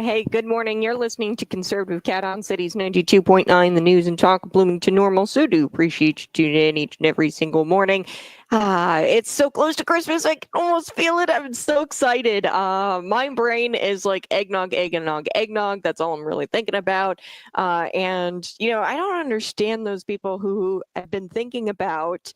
Hey, good morning. You're listening to Conservative Cat on Cities 92.9, the news and talk of Bloomington Normal. So do appreciate you tuning in each and every single morning. It's so close to Christmas. I can almost feel it. I'm so excited. My brain is like eggnog, eggnog, eggnog. That's all I'm really thinking about. And I don't understand those people who have been thinking about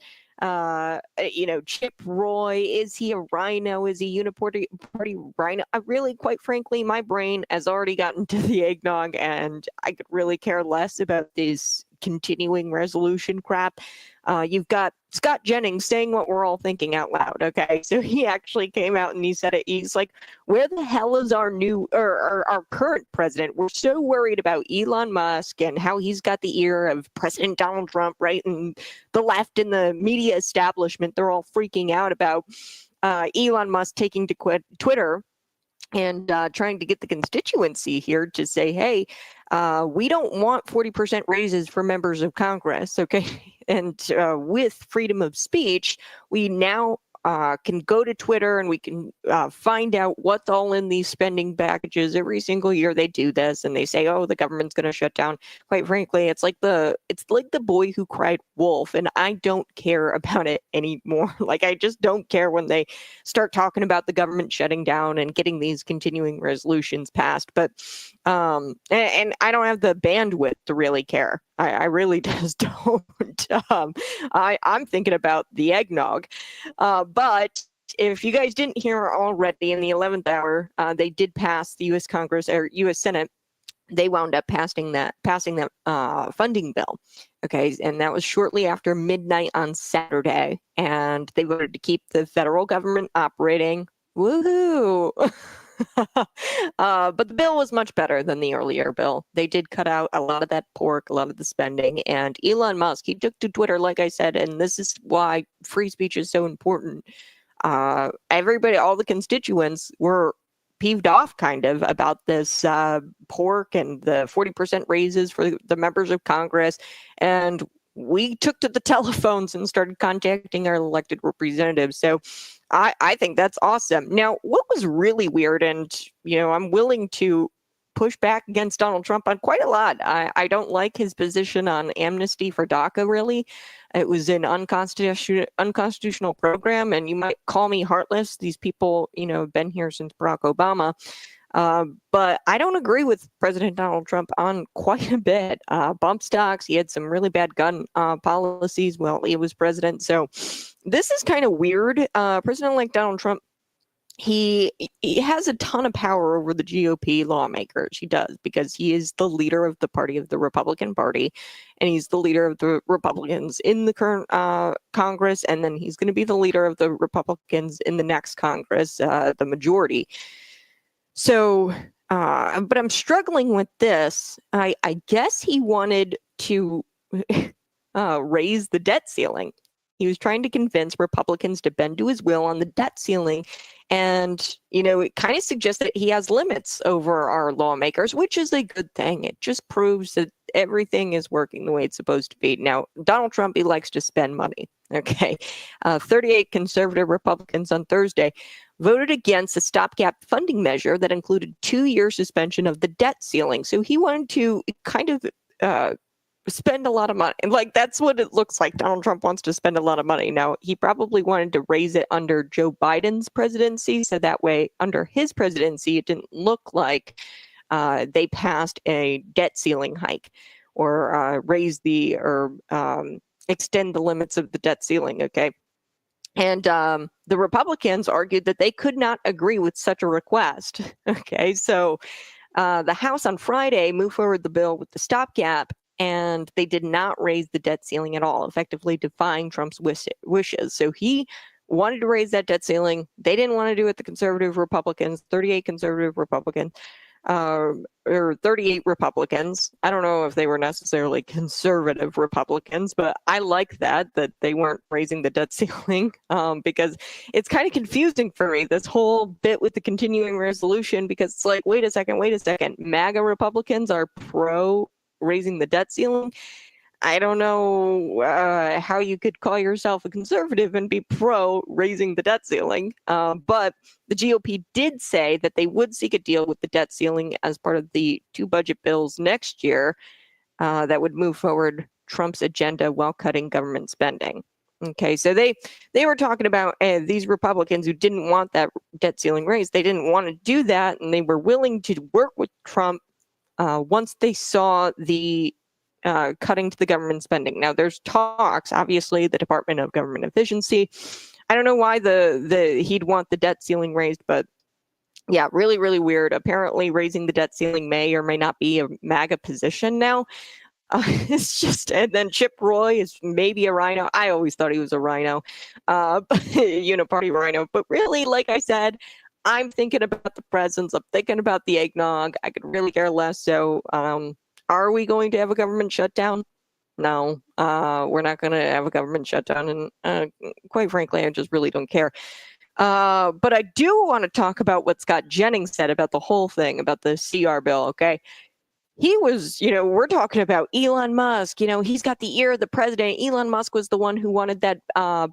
Chip Roy. Is he a rhino? Is he uniparty party rhino? I really, quite frankly, my brain has already gotten to the eggnog, and I could really care less about this continuing resolution crap. You've got Scott Jennings saying what we're all thinking out loud. Okay, so he actually came out and he said it. He's like, "Where the hell is our new or our current president? We're so worried about Elon Musk and how he's got the ear of President Donald Trump, right? And the left and the media establishment, they're all freaking out about Elon Musk taking to Twitter and trying to get the constituency here to say, hey, we don't want 40% raises for members of Congress, okay? And with freedom of speech, we now can go to Twitter and we can find out what's all in these spending packages. Every single year they do this and they say, oh, the government's going to shut down. Quite frankly, it's like the boy who cried wolf, and I don't care about it anymore. Like, I just don't care when they start talking about the government shutting down and getting these continuing resolutions passed. But and I don't have the bandwidth to really care. I really just don't. I'm thinking about the eggnog. But if you guys didn't hear already, in the 11th hour, they did pass the U.S. Congress or U.S. Senate. They wound up passing that funding bill. Okay, and that was shortly after midnight on Saturday, and they voted to keep the federal government operating. Woohoo! But the bill was much better than the earlier bill. They did cut out a lot of that pork, a lot of the spending, and Elon Musk, he took to Twitter, like I said, and this is why free speech is so important. Everybody, all the constituents were peeved off kind of about this pork and the 40% raises for the members of Congress. And we took to the telephones and started contacting our elected representatives. So I think that's awesome. Now, what was really weird, and, I'm willing to push back against Donald Trump on quite a lot. I don't like his position on amnesty for DACA, really. It was an unconstitutional program, and you might call me heartless. These people, have been here since Barack Obama. But I don't agree with President Donald Trump on quite a bit. Bump stocks, he had some really bad gun policies while he was president. So this is kind of weird. President-elect Donald Trump, he has a ton of power over the GOP lawmakers. He does, because he is the leader of the party of the Republican Party, and he's the leader of the Republicans in the current Congress, and then he's going to be the leader of the Republicans in the next Congress, the majority. So, but I'm struggling with this. I guess he wanted to raise the debt ceiling. He was trying to convince Republicans to bend to his will on the debt ceiling. And, it kind of suggests that he has limits over our lawmakers, which is a good thing. It just proves that everything is working the way it's supposed to be. Now, Donald Trump, he likes to spend money. Okay. 38 conservative Republicans on Thursday voted against a stopgap funding measure that included 2-year suspension of the debt ceiling. So he wanted to kind of spend a lot of money. And that's what it looks like. Donald Trump wants to spend a lot of money. Now, he probably wanted to raise it under Joe Biden's presidency. So that way, under his presidency, it didn't look like they passed a debt ceiling hike or extend the limits of the debt ceiling. Okay. And the Republicans argued that they could not agree with such a request. Okay. So the House on Friday moved forward the bill with the stopgap, and they did not raise the debt ceiling at all, effectively defying Trump's wishes. So he wanted to raise that debt ceiling. They didn't want to do it. The conservative Republicans, 38 conservative Republicans, or 38 Republicans. I don't know if they were necessarily conservative Republicans, but I like that they weren't raising the debt ceiling, because it's kind of confusing for me, this whole bit with the continuing resolution, because it's like, wait a second. MAGA Republicans are pro raising the debt ceiling. I don't know how you could call yourself a conservative and be pro raising the debt ceiling. But the GOP did say that they would seek a deal with the debt ceiling as part of the 2 budget bills next year that would move forward Trump's agenda while cutting government spending. Okay, so they were talking about these Republicans who didn't want that debt ceiling raised. They didn't want to do that, and they were willing to work with Trump once they saw the cutting to the government spending. Now, there's talks, obviously, the Department of Government Efficiency. I don't know why he'd want the debt ceiling raised, but yeah, really, really weird. Apparently, raising the debt ceiling may or may not be a MAGA position now. It's just, and then Chip Roy is maybe a rhino. I always thought he was a rhino, uniparty rhino. But really, like I said, I'm thinking about the presents. I'm thinking about the eggnog. I could really care less. So, are we going to have a government shutdown? No, we're not going to have a government shutdown. And quite frankly, I just really don't care. But I do want to talk about what Scott Jennings said about the whole thing, about the CR bill, okay? He was, we're talking about Elon Musk, he's got the ear of the president. Elon Musk was the one who wanted that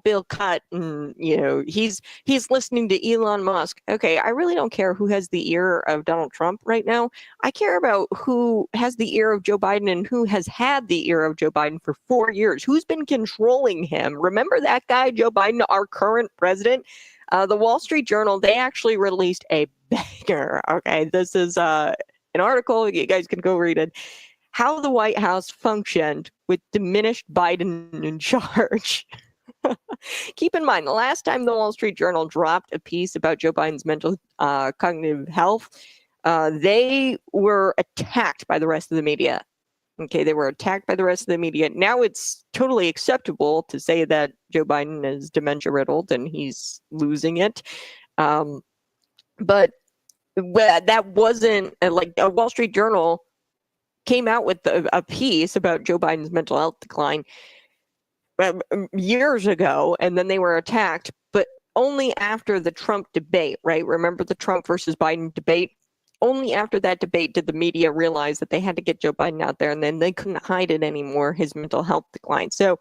bill cut. And, he's listening to Elon Musk. Okay, I really don't care who has the ear of Donald Trump right now. I care about who has the ear of Joe Biden and who has had the ear of Joe Biden for 4 years. Who's been controlling him? Remember that guy, Joe Biden, our current president? The Wall Street Journal, they actually released a banger. Okay, this is an article, you guys can go read it. How the White House functioned with diminished Biden in charge. Keep in mind, the last time the Wall Street Journal dropped a piece about Joe Biden's mental cognitive health, they were attacked by the rest of the media. Okay, they were attacked by the rest of the media. Now it's totally acceptable to say that Joe Biden is dementia riddled and he's losing it. But that wasn't like a Wall Street Journal came out with a piece about Joe Biden's mental health decline years ago, and then they were attacked, but only after the Trump debate, right? Remember the Trump versus Biden debate? Only after that debate did the media realize that they had to get Joe Biden out there, and then they couldn't hide it anymore, his mental health decline. So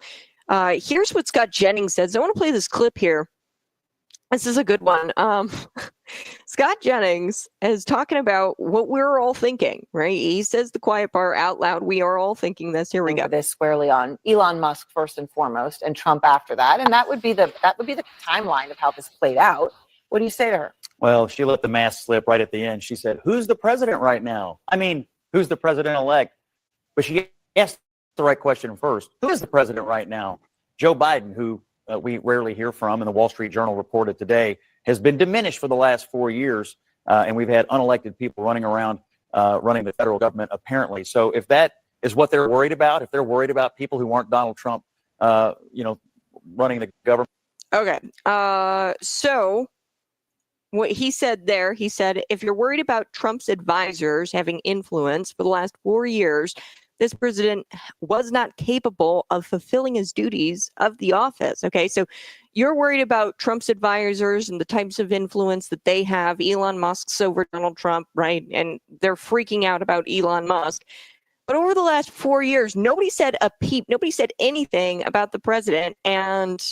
here's what Scott Jennings says. I want to play this clip here. This is a good one. Scott Jennings is talking about what we're all thinking, right? He says the quiet part out loud. We are all thinking this. Here we go. This squarely on Elon Musk first and foremost, and Trump after that, and that would be the timeline of how this played out. What do you say to her? Well, she let the mask slip right at the end. She said, "Who's the president right now? I mean, who's the president-elect?" But she asked the right question first. Who is the president right now? Joe Biden, who we rarely hear from, and the Wall Street Journal reported today, has been diminished for the last 4 years, and we've had unelected people running around running the federal government, apparently. So if that is what they're worried about, if they're worried about people who aren't Donald Trump, running the government. Okay. So what he said there, he said, if you're worried about Trump's advisors having influence for the last 4 years, this president was not capable of fulfilling his duties of the office. Okay, so you're worried about Trump's advisors and the types of influence that they have. Elon Musk's over Donald Trump, right? And they're freaking out about Elon Musk. But over the last 4 years, nobody said a peep. Nobody said anything about the president and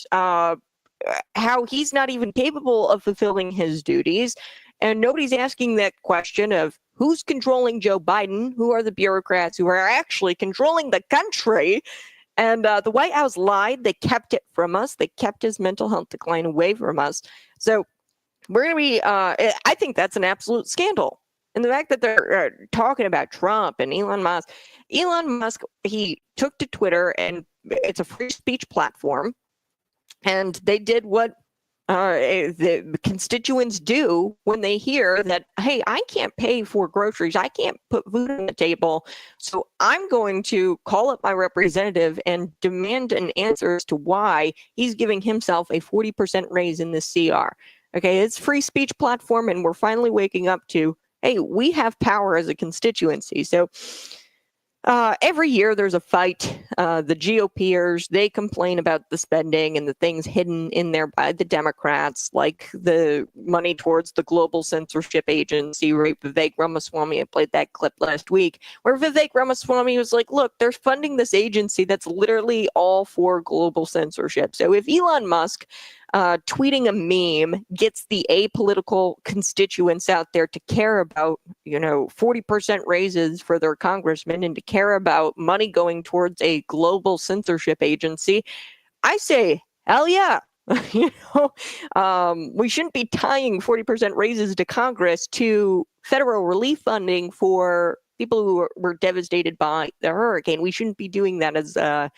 how he's not even capable of fulfilling his duties. And nobody's asking that question of who's controlling Joe Biden, who are the bureaucrats who are actually controlling the country. And the White House lied. They kept it from us. They kept his mental health decline away from us. So we're going to be, I think that's an absolute scandal. And the fact that they're talking about Trump and Elon Musk, he took to Twitter, and it's a free speech platform. And they did what the constituents do when they hear that, hey, I can't pay for groceries. I can't put food on the table. So I'm going to call up my representative and demand an answer as to why he's giving himself a 40% raise in this CR. Okay, it's free speech platform, and we're finally waking up to, hey, we have power as a constituency. So Every year there's a fight. The GOPers, they complain about the spending and the things hidden in there by the Democrats, like the money towards the Global Censorship Agency, right? Vivek Ramaswamy, I played that clip last week, where Vivek Ramaswamy was like, look, they're funding this agency that's literally all for global censorship. So if Elon Musk tweeting a meme gets the apolitical constituents out there to care about, 40% raises for their congressmen and to care about money going towards a global censorship agency, I say, hell yeah. We shouldn't be tying 40% raises to Congress to federal relief funding for people who were devastated by the hurricane. We shouldn't be doing that as a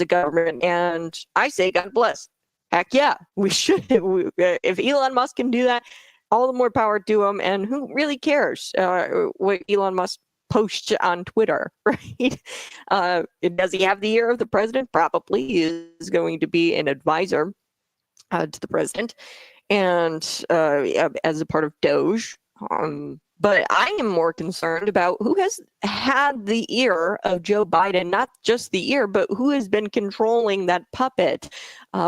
government. And I say, God bless. Heck yeah, we should. If Elon Musk can do that, all the more power to him. And who really cares what Elon Musk posts on Twitter, right? Does he have the ear of the president? Probably. He is going to be an advisor to the president, and as a part of Doge. But I am more concerned about who has had the ear of Joe Biden, not just the ear, but who has been controlling that puppet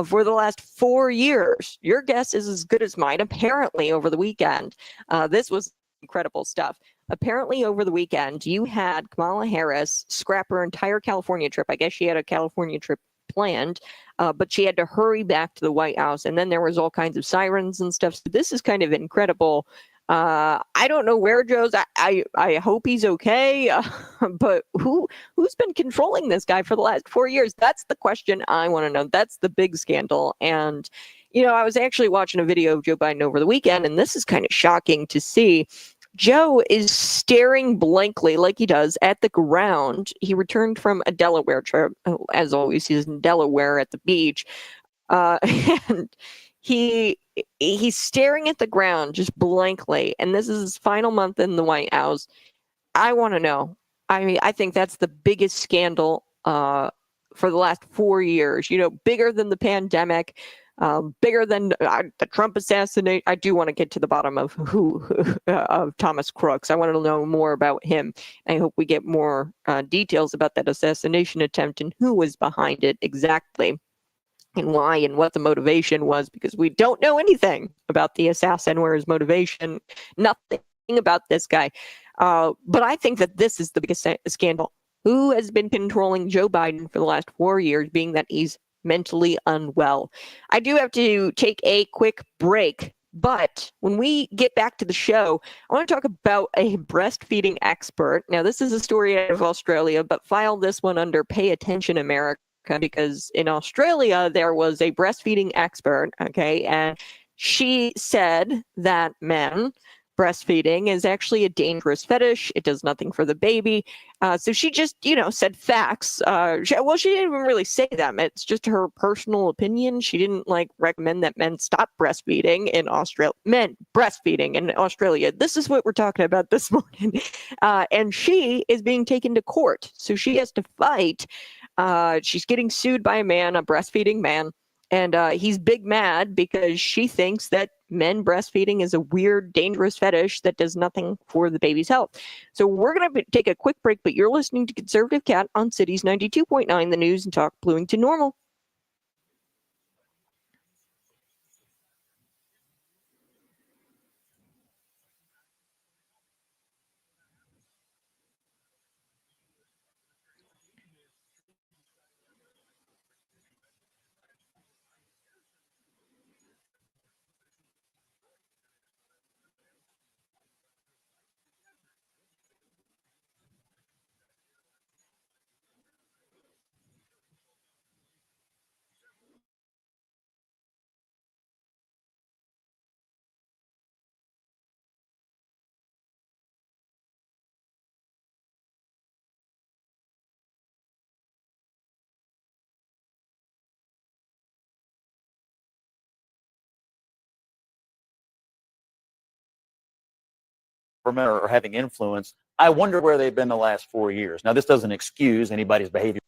for the last 4 years. Your guess is as good as mine. Apparently, over the weekend, this was incredible stuff. Apparently, over the weekend, you had Kamala Harris scrap her entire California trip. I guess she had a California trip planned, but she had to hurry back to the White House. And then there was all kinds of sirens and stuff. So this is kind of incredible. I don't know where Joe's. I hope he's okay. But who's been controlling this guy for the last 4 years? That's the question I want to know. That's the big scandal. And I was actually watching a video of Joe Biden over the weekend, and this is kind of shocking to see. Joe is staring blankly, like he does, at the ground. He returned from a Delaware trip. As always, he's in Delaware at the beach. And he's staring at the ground just blankly. And this is his final month in the White House. I want to know. I mean, I think that's the biggest scandal for the last 4 years. Bigger than the pandemic. Bigger than the Trump assassination. I do want to get to the bottom of of Thomas Crooks. I want to know more about him. I hope we get more details about that assassination attempt and who was behind it exactly, and why, and what the motivation was, because we don't know anything about the assassin, where his motivation, nothing about this guy. But I think that this is the biggest scandal. Who has been controlling Joe Biden for the last 4 years, being that he's mentally unwell? I do have to take a quick break, but when we get back to the show, I want to talk about a breastfeeding expert. Now, this is a story out of Australia, but file this one under Pay Attention America, because in Australia, there was a breastfeeding expert, okay, and she said that breastfeeding is actually a dangerous fetish. It does nothing for the baby. So she just, said facts. She didn't even really say them. It's just her personal opinion. She didn't recommend that men stop breastfeeding in Australia. Men breastfeeding in Australia. This is what we're talking about this morning. And she is being taken to court. So she has to fight. She's getting sued by a breastfeeding man. And he's big mad because she thinks that men breastfeeding is a weird, dangerous fetish that does nothing for the baby's health. So we're going to take a quick break, but you're listening to Conservative Cat on Cities 92.9, the news and talk Bloomington Normal. Or having influence. I wonder where they've been the last 4 years. Now, this doesn't excuse anybody's behavior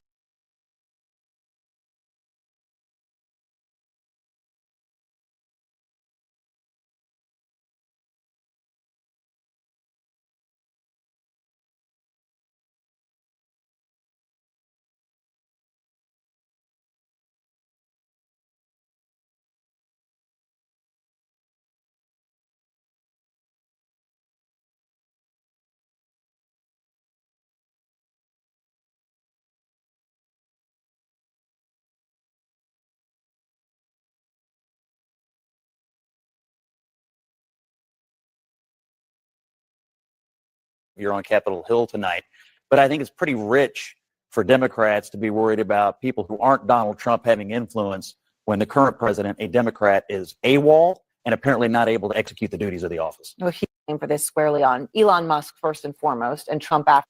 you're on Capitol Hill tonight. But I think it's pretty rich for Democrats to be worried about people who aren't Donald Trump having influence when the current president, a Democrat, is AWOL and apparently not able to execute the duties of the office. Well, he's aiming for this squarely on Elon Musk first and foremost, and Trump after.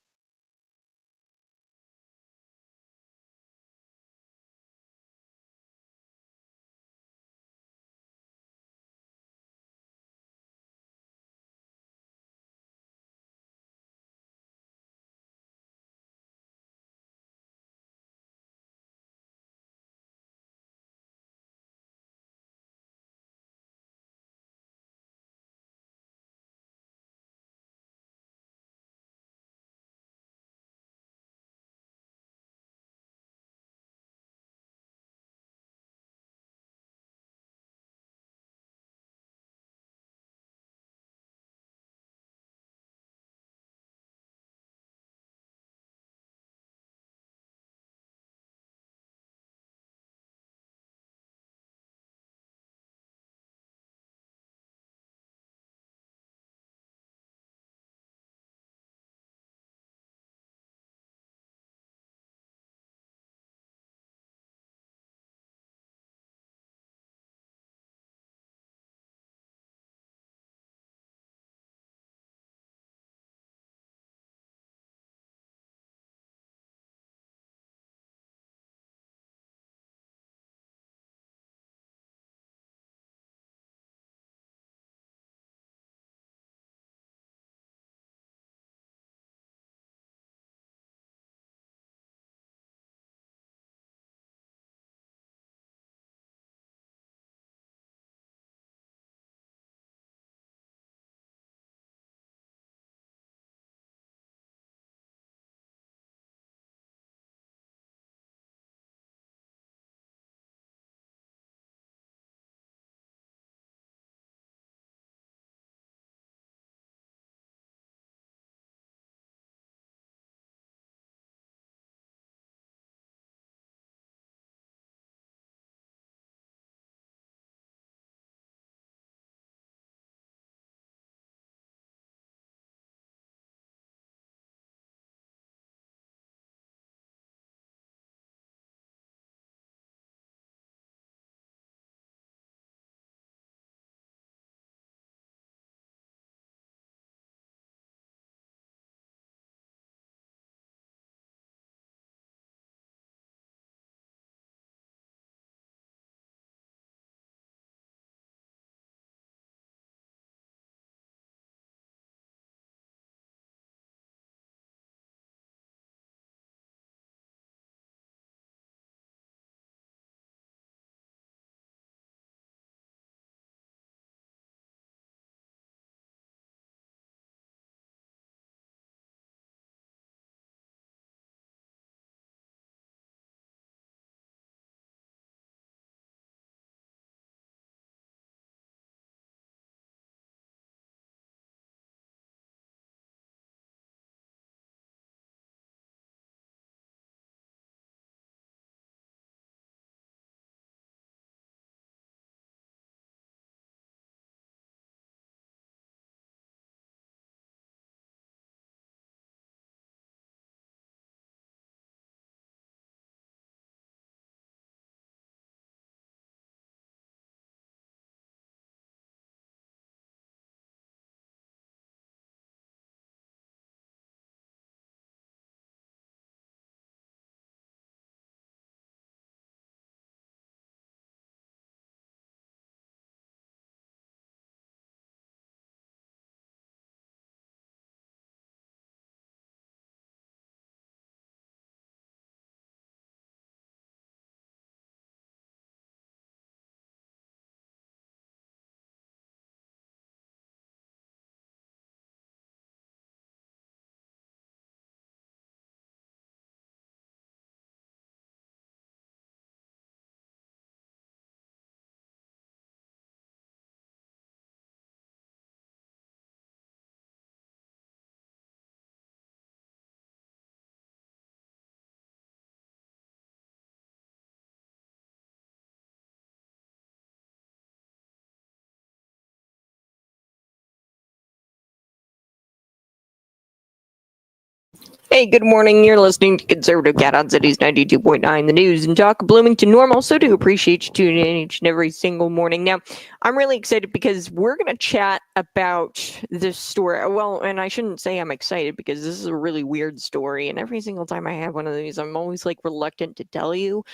Hey, good morning. You're listening to Conservative Cat on Cities 92.9, the news and talk of Bloomington Normal. So do appreciate you tuning in each and every single morning. Now, I'm really excited because we're going to chat about this story. Well, and I shouldn't say I'm excited because this is a really weird story. And every single time I have one of these, I'm always like reluctant to tell you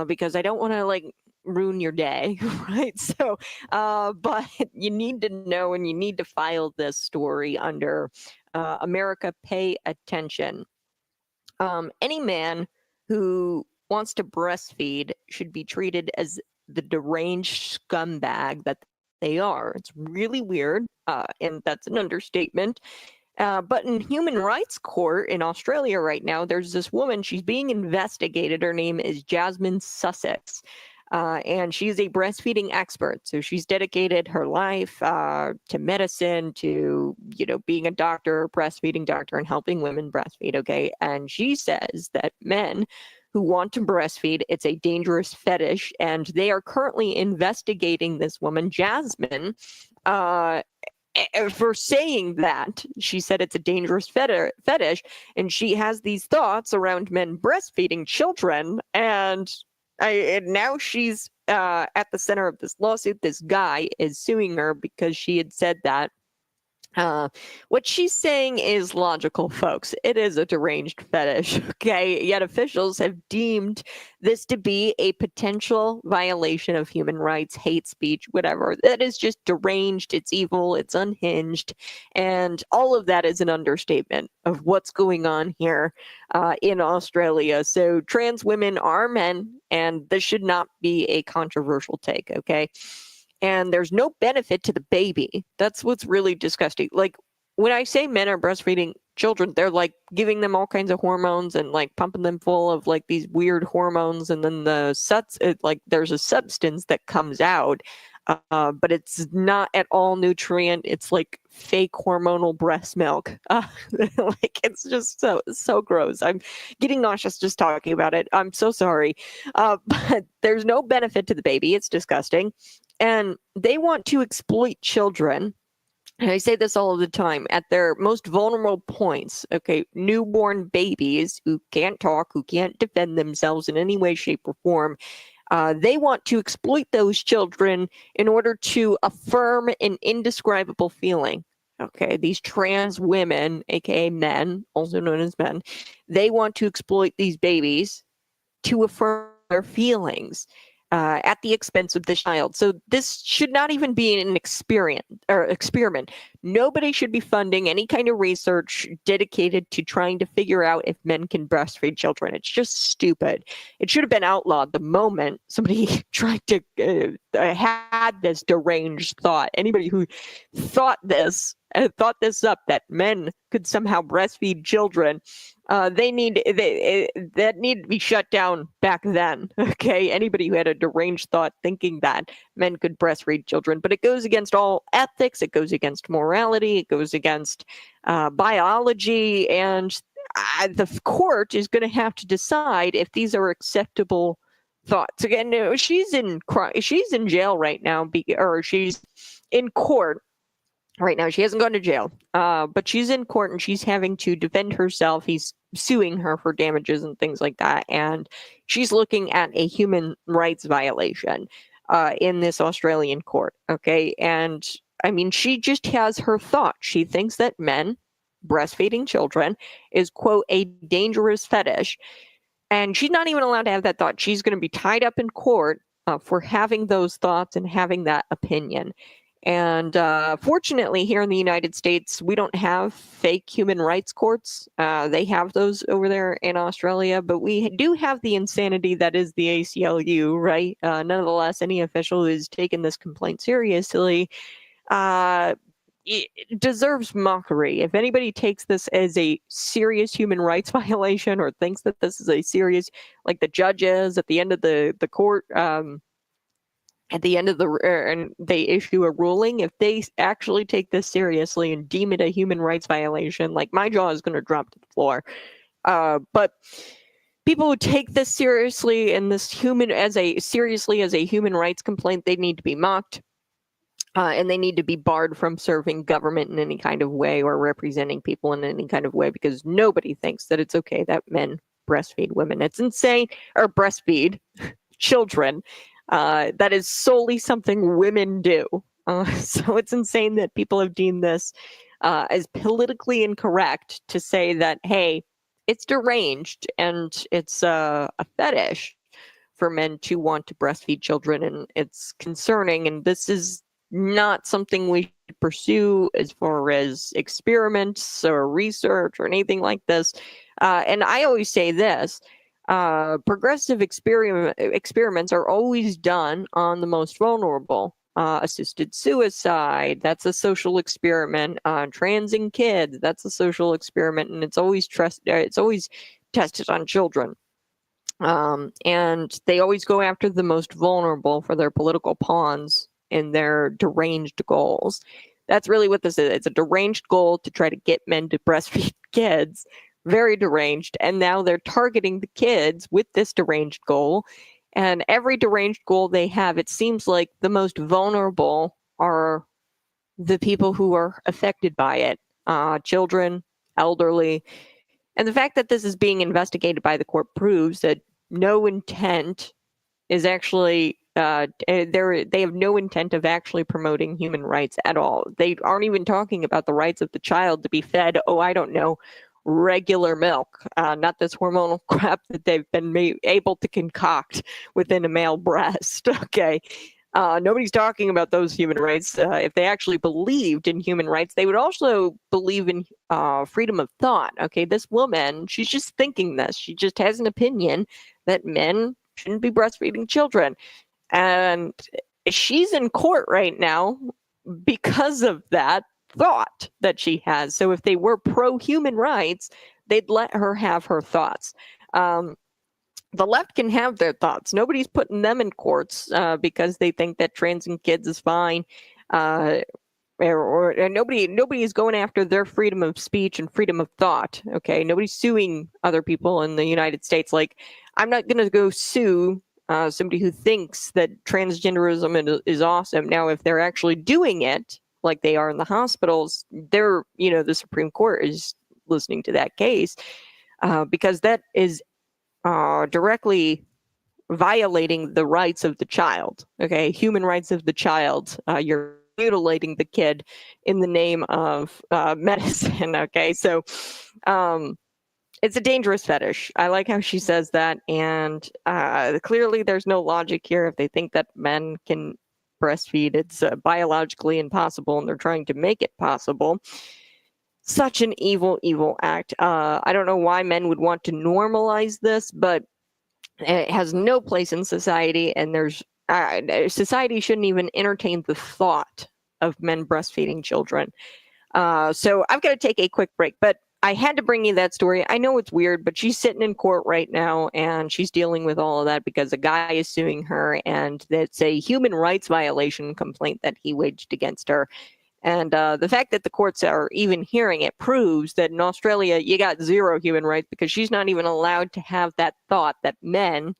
because I don't want to like ruin your day, right? So, but you need to know and you need to file this story under America Pay Attention. Any man who wants to breastfeed should be treated as the deranged scumbag that they are. It's really weird, and that's an understatement. But in human rights court in Australia right now, there's this woman. She's being investigated. Her name is Jasmine Sussex. And she's a breastfeeding expert. So she's dedicated her life to medicine, to, being a doctor, breastfeeding doctor, and helping women breastfeed. Okay. And she says that men who want to breastfeed, it's a dangerous fetish. And they are currently investigating this woman, Jasmine, for saying that. She said it's a dangerous fetish. And she has these thoughts around men breastfeeding children. And now she's at the center of this lawsuit. This guy is suing her because she had said that. What she's saying is logical, folks. It is a deranged fetish, okay? Yet officials have deemed this to be a potential violation of human rights, hate speech, whatever. That is just deranged, it's evil, it's unhinged, and all of that is an understatement of what's going on here in Australia. So trans women are men, and this should not be a controversial take, okay? And there's no benefit to the baby. That's what's really disgusting. Like, when I say men are breastfeeding children, they're like giving them all kinds of hormones and like pumping them full of like these weird hormones, and then there's a substance that comes out, but it's not at all nutrient. It's like fake hormonal breast milk. Like, it's just so gross. I'm getting nauseous just talking about it. I'm so sorry, but there's no benefit to the baby. It's disgusting. And they want to exploit children. And I say this all the time, at their most vulnerable points. Okay, newborn babies who can't talk, who can't defend themselves in any way, shape, or form. They want to exploit those children in order to affirm an indescribable feeling. Okay, these trans women, aka men, also known as men, they want to exploit these babies to affirm their feelings at the expense of the child. So this should not even be an experiment. Nobody should be funding any kind of research dedicated to trying to figure out if men can breastfeed children. It's just stupid. It should have been outlawed the moment somebody tried to had this deranged thought. Anybody who thought this up, that men could somehow breastfeed children, that need to be shut down back then. Okay, anybody who had a deranged thought thinking that men could breastfeed children, but it goes against all ethics, it goes against morality, it goes against biology, and the court is going to have to decide if these are acceptable thoughts. Again, she's in jail right now, or she's in court right now. She hasn't gone to jail, but she's in court and she's having to defend herself. He's suing her for damages and things like that. And she's looking at a human rights violation in this Australian court. Okay. And I mean, she just has her thought. She thinks that men breastfeeding children is, quote, a dangerous fetish. And she's not even allowed to have that thought. She's going to be tied up in court for having those thoughts and having that opinion. And fortunately, here in the United States, we don't have fake human rights courts. They have those over there in Australia, but we do have the insanity that is the ACLU, right? Nonetheless, any official who has taken this complaint seriously it deserves mockery. If anybody takes this as a serious human rights violation, or thinks that this is a serious, like the judges at the end of the court, at the end of and they issue a ruling, if they actually take this seriously and deem it a human rights violation, like, my jaw is going to drop to the floor. But people who take this seriously and this seriously as a human rights complaint, they need to be mocked. and they need to be barred from serving government in any kind of way or representing people in any kind of way, because nobody thinks that it's okay that men breastfeed women. It's insane, or breastfeed children. That is solely something women do. So it's insane that people have deemed this as politically incorrect to say that, hey, it's deranged and it's a fetish for men to want to breastfeed children, and it's concerning, and this is not something we should pursue as far as experiments or research or anything like this. And I always say this, progressive experiments are always done on the most vulnerable. Assisted suicide, that's a social experiment. Transing kids, that's a social experiment, and it's always tested on children. And they always go after the most vulnerable for their political pawns and their deranged goals. That's really what this is. It's a deranged goal to try to get men to breastfeed kids. Very deranged. And now they're targeting the kids with this deranged goal. And every deranged goal they have, it seems like the most vulnerable are the people who are affected by it. Children, elderly. And the fact that this is being investigated by the court proves that no intent is actually, they have no intent of actually promoting human rights at all. They aren't even talking about the rights of the child to be fed, I don't know, regular milk, not this hormonal crap that they've been able to concoct within a male breast. Okay. Nobody's talking about those human rights. If they actually believed in human rights, they would also believe in freedom of thought. Okay, this woman, she's just thinking this. She just has an opinion that men shouldn't be breastfeeding children. And she's in court right now because of that thought that she has. So if they were pro-human rights, they'd let her have her thoughts. The left can have their thoughts. Nobody's putting them in courts because they think that transing kids is fine. Or nobody is going after their freedom of speech and freedom of thought. Okay, nobody's suing other people in the United States. Like, I'm not going to go sue somebody who thinks that transgenderism is awesome. Now, if they're actually doing it, like they are in the hospitals, the Supreme Court is listening to that case because that is directly violating the rights of the child. Okay, human rights of the child. You're mutilating the kid in the name of medicine. Okay, so it's a dangerous fetish. I like how she says that, and clearly there's no logic here. If they think that men can breastfeed, it's biologically impossible, and they're trying to make it possible. Such an evil, evil act. I don't know why men would want to normalize this, but it has no place in society, and society shouldn't even entertain the thought of men breastfeeding children. So I've got to take a quick break, but I had to bring you that story. I know it's weird, but she's sitting in court right now, and she's dealing with all of that because a guy is suing her, and it's a human rights violation complaint that he waged against her. And the fact that the courts are even hearing it proves that in Australia, you got zero human rights because she's not even allowed to have that thought that men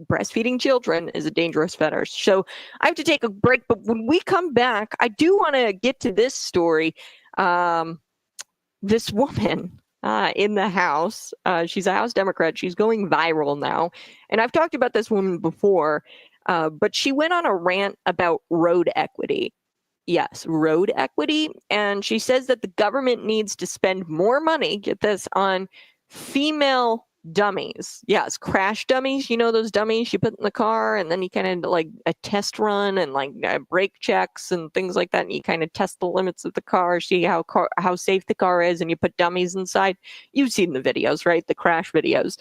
breastfeeding children is a dangerous fetish. So I have to take a break. But when we come back, I do want to get to this story. This woman in the House, she's a House Democrat. She's going viral now. And I've talked about this woman before, but she went on a rant about road equity. Yes, road equity. And she says that the government needs to spend more money, get this, on female dummies. Yes, crash dummies. You know those dummies you put in the car and then you kind of like a test run and like brake checks and things like that. And you kind of test the limits of the car, see how safe the car is, and you put dummies inside. You've seen the videos, right? The crash videos.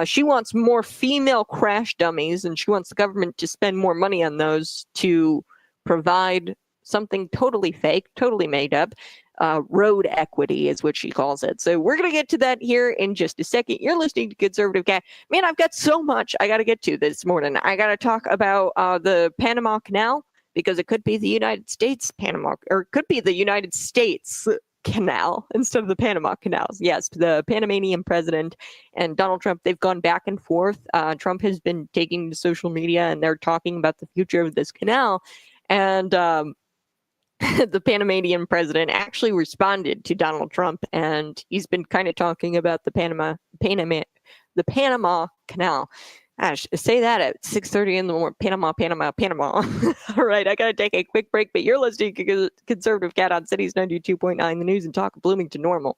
She wants more female crash dummies, and she wants the government to spend more money on those to provide something totally fake, totally made up. Road equity is what she calls it. So we're going to get to that here in just a second. You're listening to Conservative Cat. Man, I've got so much I got to get to this morning. I got to talk about the Panama Canal, because it could be the United States Panama, or it could be the United States Canal instead of the Panama Canals. Yes, the Panamanian president and Donald Trump, they've gone back and forth. Trump has been taking to social media, and they're talking about the future of this canal. And the Panamanian president actually responded to Donald Trump, and he's been kind of talking about the Panama Canal. Gosh, say that at 6:30 in the morning. Panama. All right, I got to take a quick break, but you're listening to Conservative Cat on Cities 92.9, the news and talk of Bloomington Normal.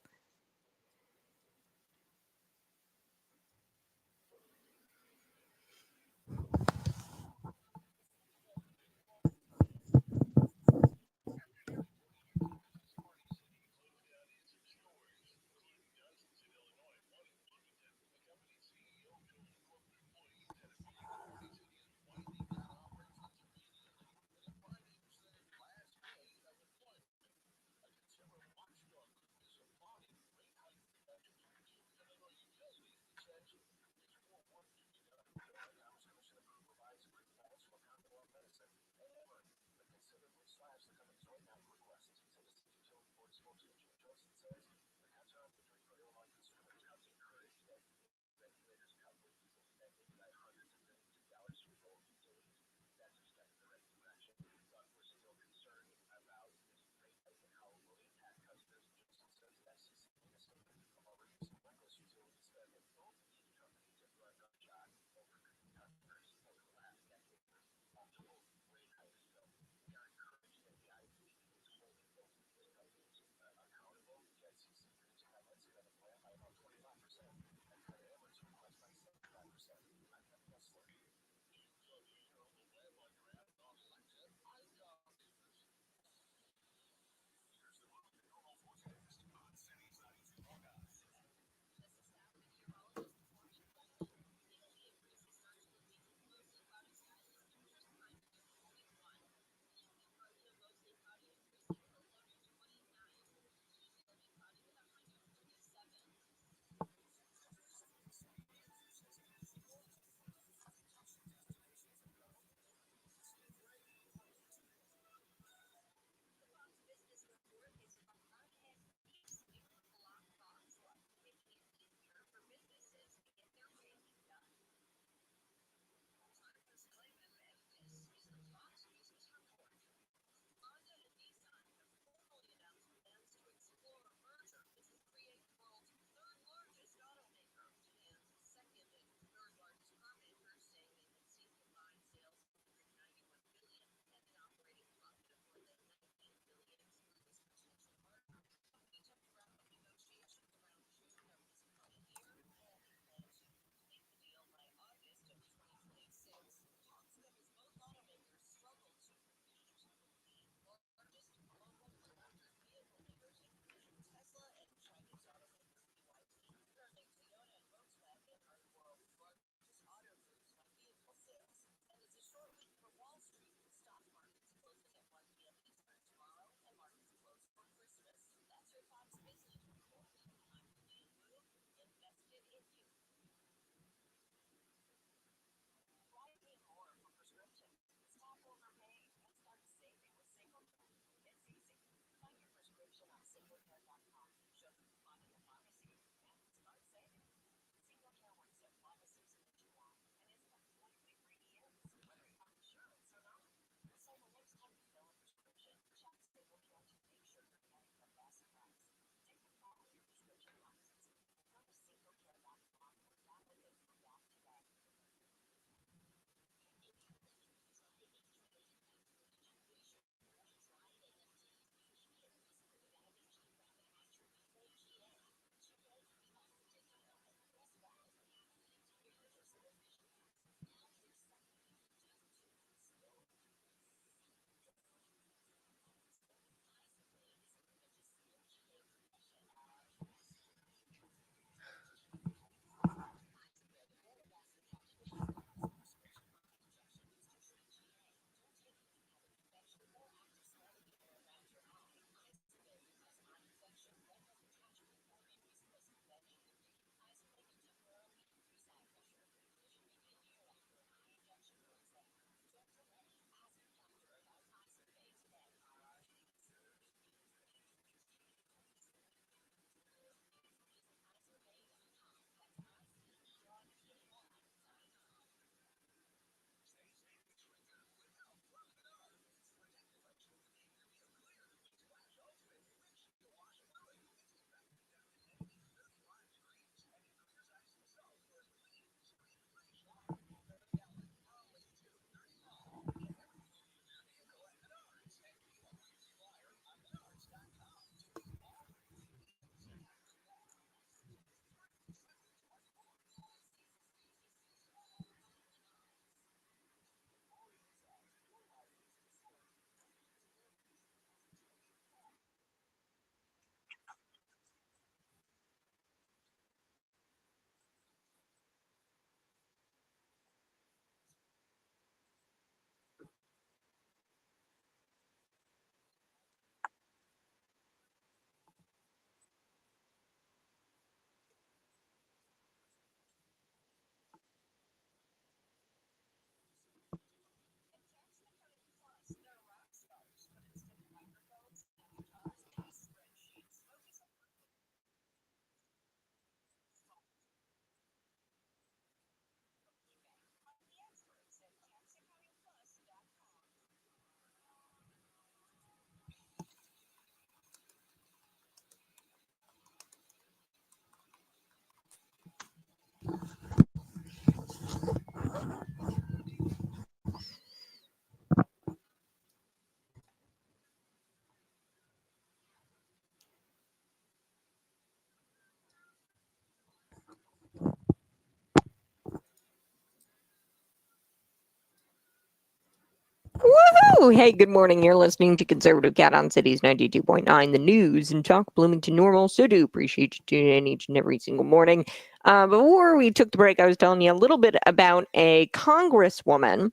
Woo! Hey, good morning. You're listening to Conservative Cat on Cities 92.9, the news and talk Bloomington Normal. So do appreciate you tuning in each and every single morning. Before we took the break, I was telling you a little bit about a congresswoman.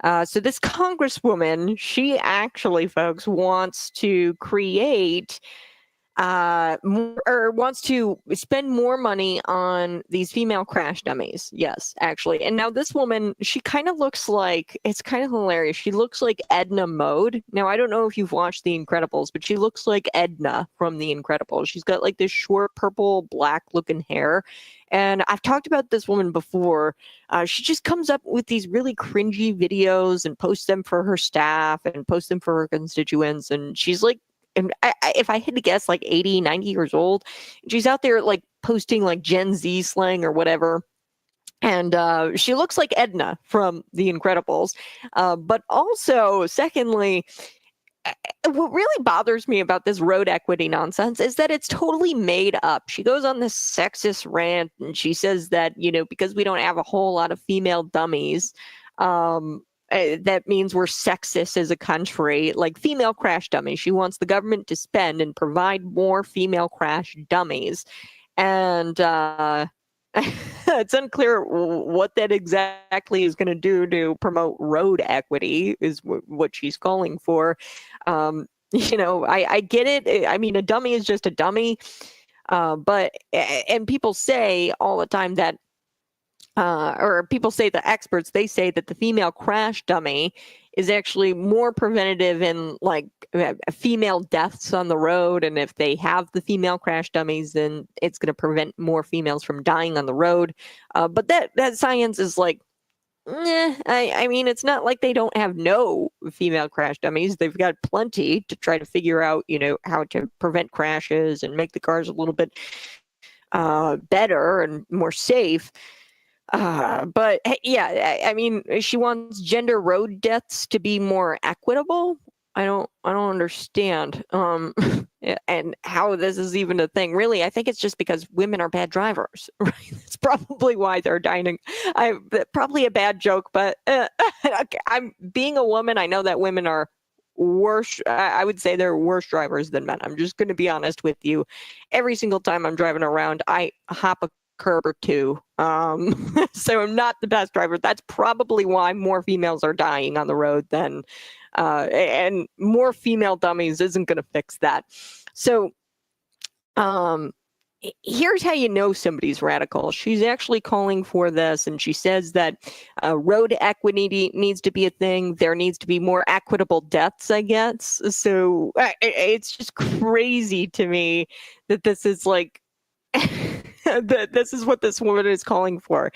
So this congresswoman, she actually, folks, wants to create wants to spend more money on these female crash dummies. Yes, actually. And now this woman, she kind of looks like, it's kind of hilarious. She looks like Edna Mode. Now, I don't know if you've watched The Incredibles, but she looks like Edna from The Incredibles. She's got like this short purple black looking hair. And I've talked about this woman before. She just comes up with these really cringy videos and posts them for her staff and posts them for her constituents. And she's like, and if I had to guess, like 80, 90 years old, she's out there like posting like Gen Z slang or whatever. And she looks like Edna from The Incredibles. But also, secondly, what really bothers me about this road equity nonsense is that it's totally made up. She goes on this sexist rant and she says that, because we don't have a whole lot of female dummies, that means we're sexist as a country, like female crash dummies. She wants the government to spend and provide more female crash dummies. And it's unclear what that exactly is going to do to promote road equity is what she's calling for. I get it. I mean, a dummy is just a dummy. And people say all the time that or people say, the experts, they say that the female crash dummy is actually more preventative in like female deaths on the road. And if they have the female crash dummies, then it's going to prevent more females from dying on the road. But that science is like, I mean, it's not like they don't have no female crash dummies. They've got plenty to try to figure out, how to prevent crashes and make the cars a little bit better and more safe. But yeah, I mean, she wants gender road deaths to be more equitable. I don't understand. And how this is even a thing. Really, I think it's just because women are bad drivers. Right? That's probably why they're dying. Probably a bad joke, but I'm being a woman. I know that women are worse. I would say they're worse drivers than men. I'm just going to be honest with you. Every single time I'm driving around, I hop a curb or two. So I'm not the best driver. That's probably why more females are dying on the road than and more female dummies isn't going to fix that. So here's how you know somebody's radical. She's actually calling for this, and she says that road equity needs to be a thing. There needs to be more equitable deaths, I guess. So it's just crazy to me that this is like this is what this woman is calling for.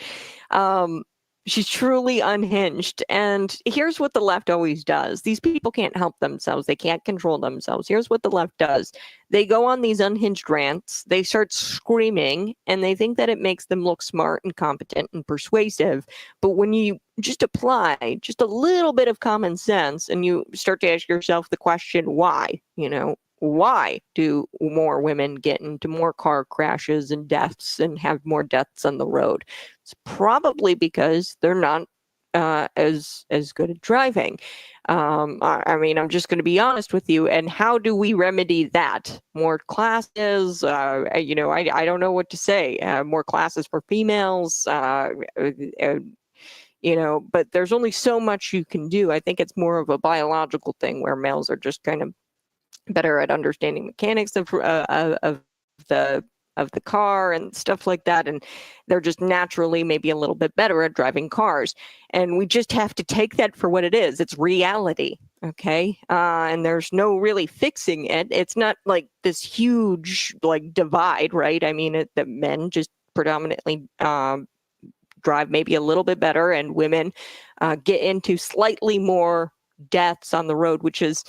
She's truly unhinged. And here's what the left always does. These people can't help themselves. They can't control themselves. Here's what the left does. They go on these unhinged rants. They start screaming, and they think that it makes them look smart and competent and persuasive. But when you just apply just a little bit of common sense and you start to ask yourself the question, why? Why do more women get into more car crashes and deaths and have more deaths on the road? It's probably because they're not as good at driving. I mean, I'm just going to be honest with you. And how do we remedy that? More classes? I don't know what to say. More classes for females. But there's only so much you can do. I think it's more of a biological thing where males are just kind of better at understanding mechanics of the car and stuff like that, and they're just naturally maybe a little bit better at driving cars. And we just have to take that for what it is. It's reality, okay? And there's no really fixing it. It's not like this huge like divide, right? I mean, the men just predominantly drive maybe a little bit better, and women get into slightly more deaths on the road, which is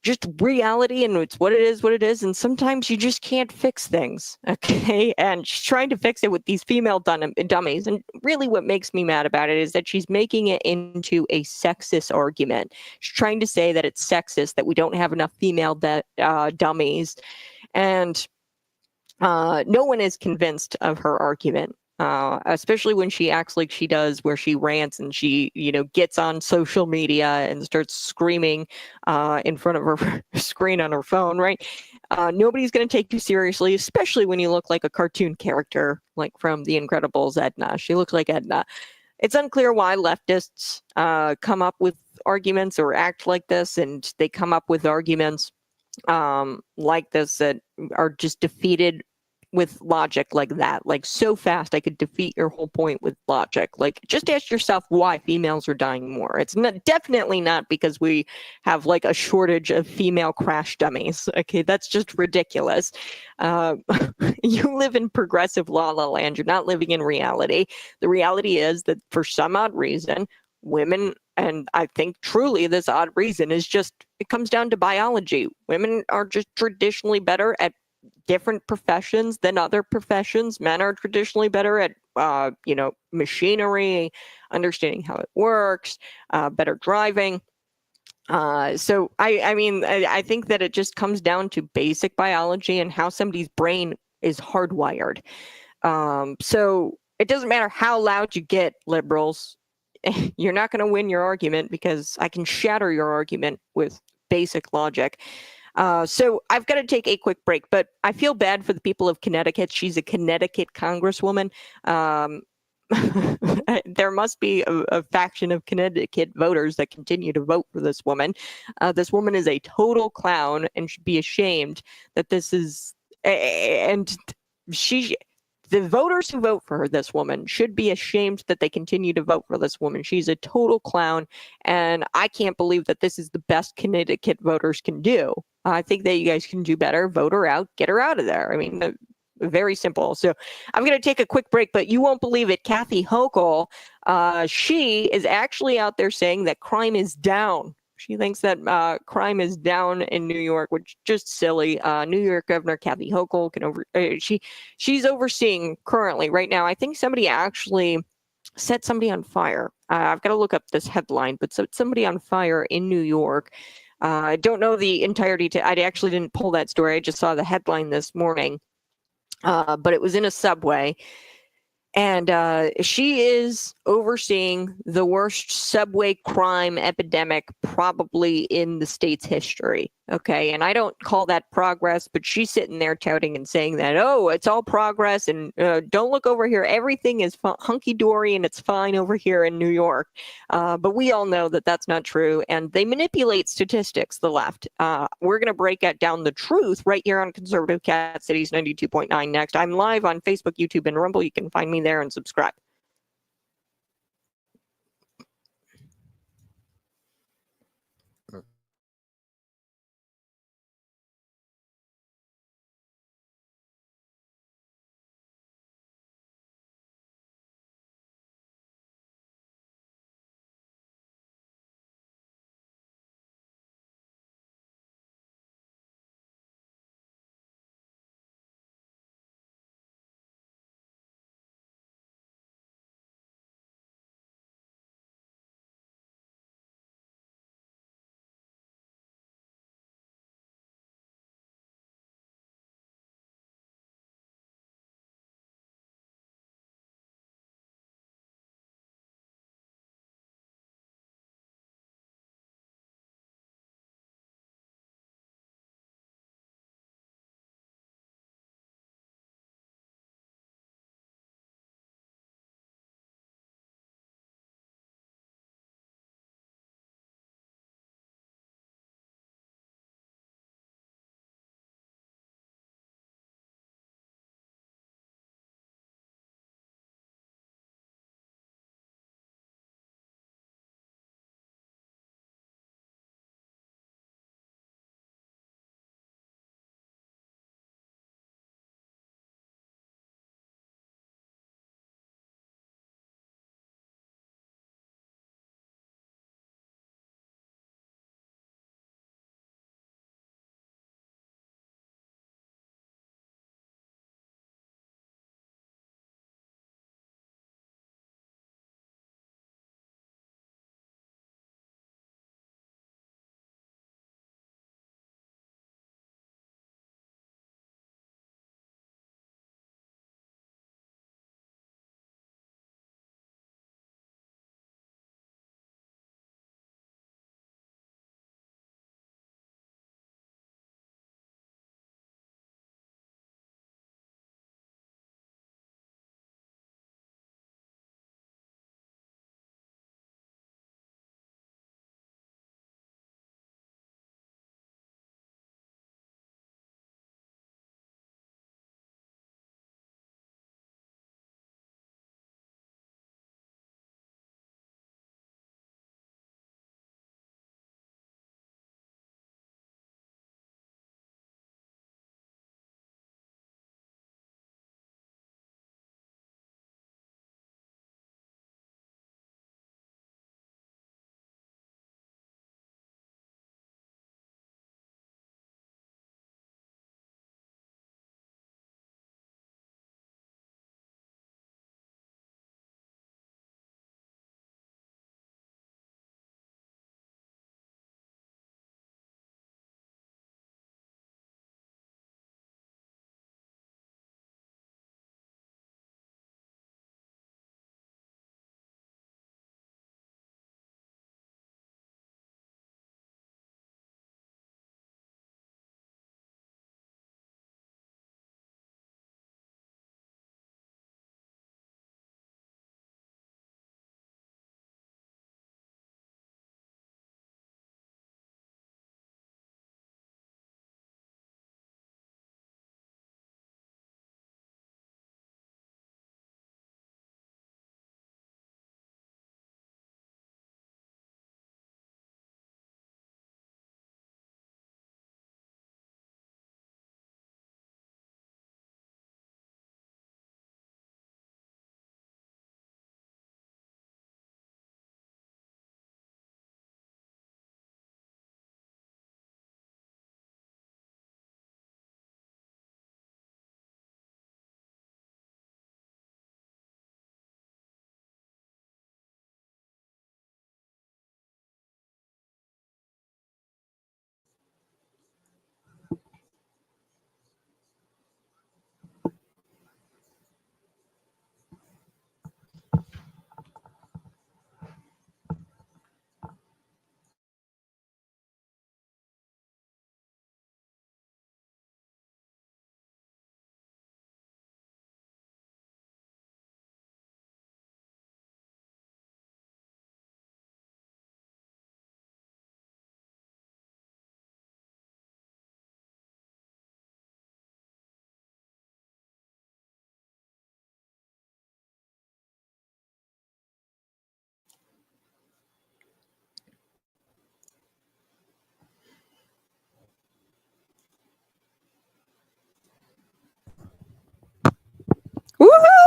just reality, and it's what it is. And sometimes you just can't fix things, okay? And she's trying to fix it with these female dummies. And really what makes me mad about it is that she's making it into a sexist argument. She's trying to say that it's sexist, that we don't have enough female dummies. And no one is convinced of her argument. especially when she acts like she does, where she rants and she, gets on social media and starts screaming in front of her screen on her phone, right? Nobody's going to take you seriously, especially when you look like a cartoon character, like from The Incredibles, Edna. She looks like Edna. It's unclear why leftists come up with arguments or act like this, and they come up with arguments like this that are just defeated with logic like that. Like, so fast I could defeat your whole point with logic. Like, just ask yourself why females are dying more. It's definitely not because we have like a shortage of female crash dummies. Okay, that's just ridiculous. You live in progressive la la land. You're not living in reality. The reality is that for some odd reason, women, and I think truly this odd reason is just, it comes down to biology. Women are just traditionally better at different professions than other professions. Men are traditionally better at, machinery, understanding how it works, better driving. So I think that it just comes down to basic biology and how somebody's brain is hardwired. So it doesn't matter how loud you get, liberals. You're not going to win your argument because I can shatter your argument with basic logic. So I've got to take a quick break, but I feel bad for the people of Connecticut. She's a Connecticut congresswoman. There must be a faction of Connecticut voters that continue to vote for this woman. This woman is a total clown and should be ashamed that this is, and the voters who vote for her, this woman, should be ashamed that they continue to vote for this woman. She's a total clown, and I can't believe that this is the best Connecticut voters can do. I think that you guys can do better. Vote her out. Get her out of there. I mean, very simple. So I'm going to take a quick break, but you won't believe it. Kathy Hochul, she is actually out there saying that crime is down. She thinks that crime is down in New York, which is just silly. New York Governor Kathy Hochul she's overseeing currently right now. I think somebody actually set somebody on fire. I've got to look up this headline, but set somebody on fire in New York. I don't know the entire detail. I actually didn't pull that story. I just saw the headline this morning, but it was in a subway. And she is overseeing the worst subway crime epidemic probably in the state's history. Okay. And I don't call that progress, but she's sitting there touting and saying that, oh, it's all progress. And don't look over here. Everything is hunky dory and it's fine over here in New York. But we all know that that's not true. And they manipulate statistics, the left. We're going to break down the truth right here on Conservative Cat Cities 92.9 next. I'm live on Facebook, YouTube, and Rumble. You can find me there and subscribe.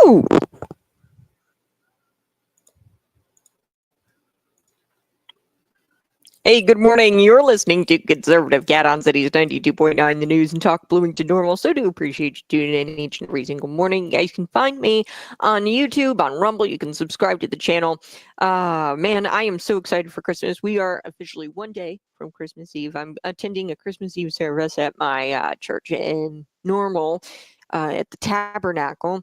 Woo! Hey, good morning. You're listening to Conservative Cat on Cities 92.9 The News and Talk Bloomington Normal. So do appreciate you tuning in each and every single morning. You guys can find me on YouTube, on Rumble. You can subscribe to the channel. Man, I am so excited for Christmas. We are officially one day from Christmas Eve. I'm attending a Christmas Eve service at my church in Normal at the Tabernacle.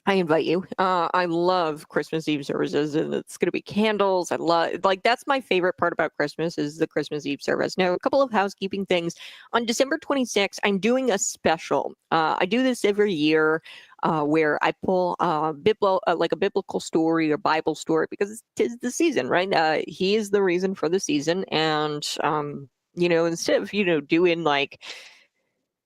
I invite you. I love Christmas Eve services, and it's going to be candles. I love, like, that's my favorite part about Christmas is the Christmas Eve service. Now, a couple of housekeeping things. On December 26th, I'm doing a special. I do this every year where I pull like a biblical story or Bible story because it's 'tis the season, right? He is the reason for the season. And, instead of, doing like,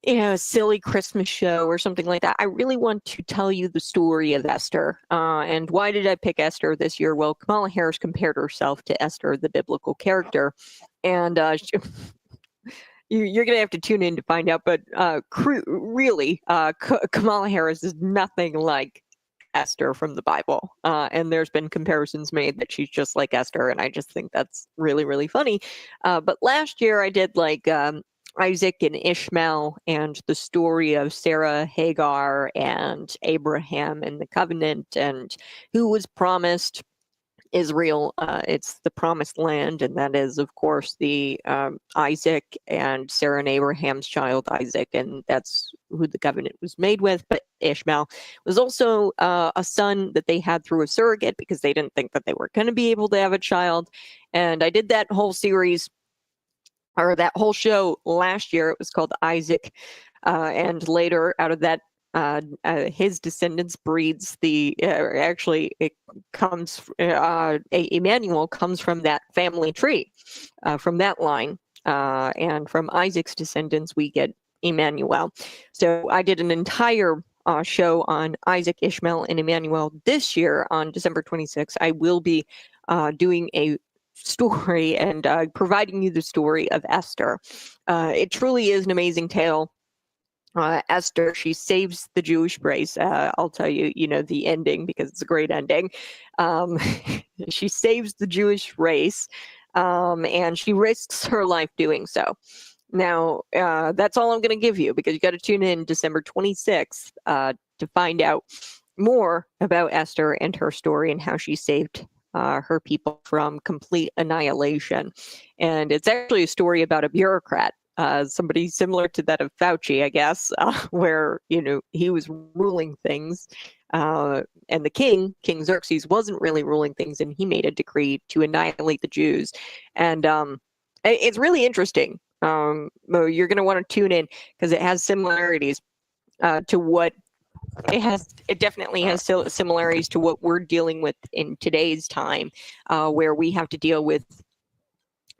a silly Christmas show or something like that, I really want to tell you the story of Esther. And why did I pick Esther this year? Well, Kamala Harris compared herself to Esther, the biblical character. And you're going to have to tune in to find out. But really, Kamala Harris is nothing like Esther from the Bible. And there's been comparisons made that she's just like Esther. And I just think that's really, really funny. But last year I did like Isaac and Ishmael and the story of Sarah, Hagar, and Abraham and the covenant and who was promised Israel. It's the promised land, and that is, of course, the Isaac and Sarah and Abraham's child, Isaac, and that's who the covenant was made with. But Ishmael was also a son that they had through a surrogate because they didn't think that they were going to be able to have a child. And I did that whole series or that whole show last year. It was called Isaac. And later out of that, his descendants breeds it comes, Emmanuel comes from that family tree, from that line. And from Isaac's descendants, we get Emmanuel. So I did an entire show on Isaac, Ishmael, and Emmanuel this year on December 26th. I will be doing a story and providing you the story of Esther. It truly is an amazing tale. Esther, she saves the Jewish race. I'll tell you, the ending because it's a great ending. She saves the Jewish race, and she risks her life doing so. Now, that's all I'm going to give you because you got to tune in December 26th to find out more about Esther and her story and how she saved her people from complete annihilation. And it's actually a story about a bureaucrat, somebody similar to that of Fauci, I guess, where, he was ruling things. And the King Xerxes, wasn't really ruling things, and he made a decree to annihilate the Jews. And it's really interesting. You're going to want to tune in because it has similarities to what it definitely has similarities to what we're dealing with in today's time, where we have to deal with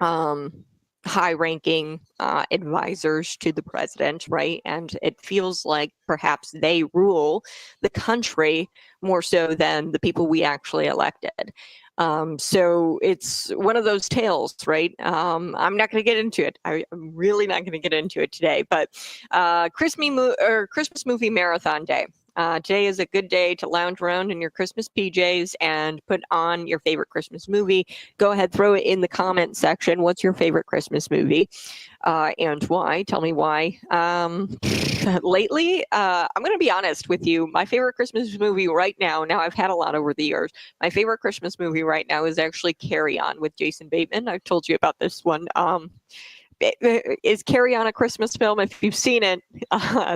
high-ranking advisors to the president, right? And it feels like perhaps they rule the country more so than the people we actually elected. So it's one of those tales, right? I'm not going to get into it. I'm really not going to get into it today, but Christmas movie marathon day. Today is a good day to lounge around in your Christmas PJs and put on your favorite Christmas movie. Go ahead, throw it in the comment section. What's your favorite Christmas movie? And why? Tell me why. Lately, I'm going to be honest with you. My favorite Christmas movie right now, I've had a lot over the years. My favorite Christmas movie right now is actually Carry On with Jason Bateman. I've told you about this one. Is Carry On a Christmas film? If you've seen it,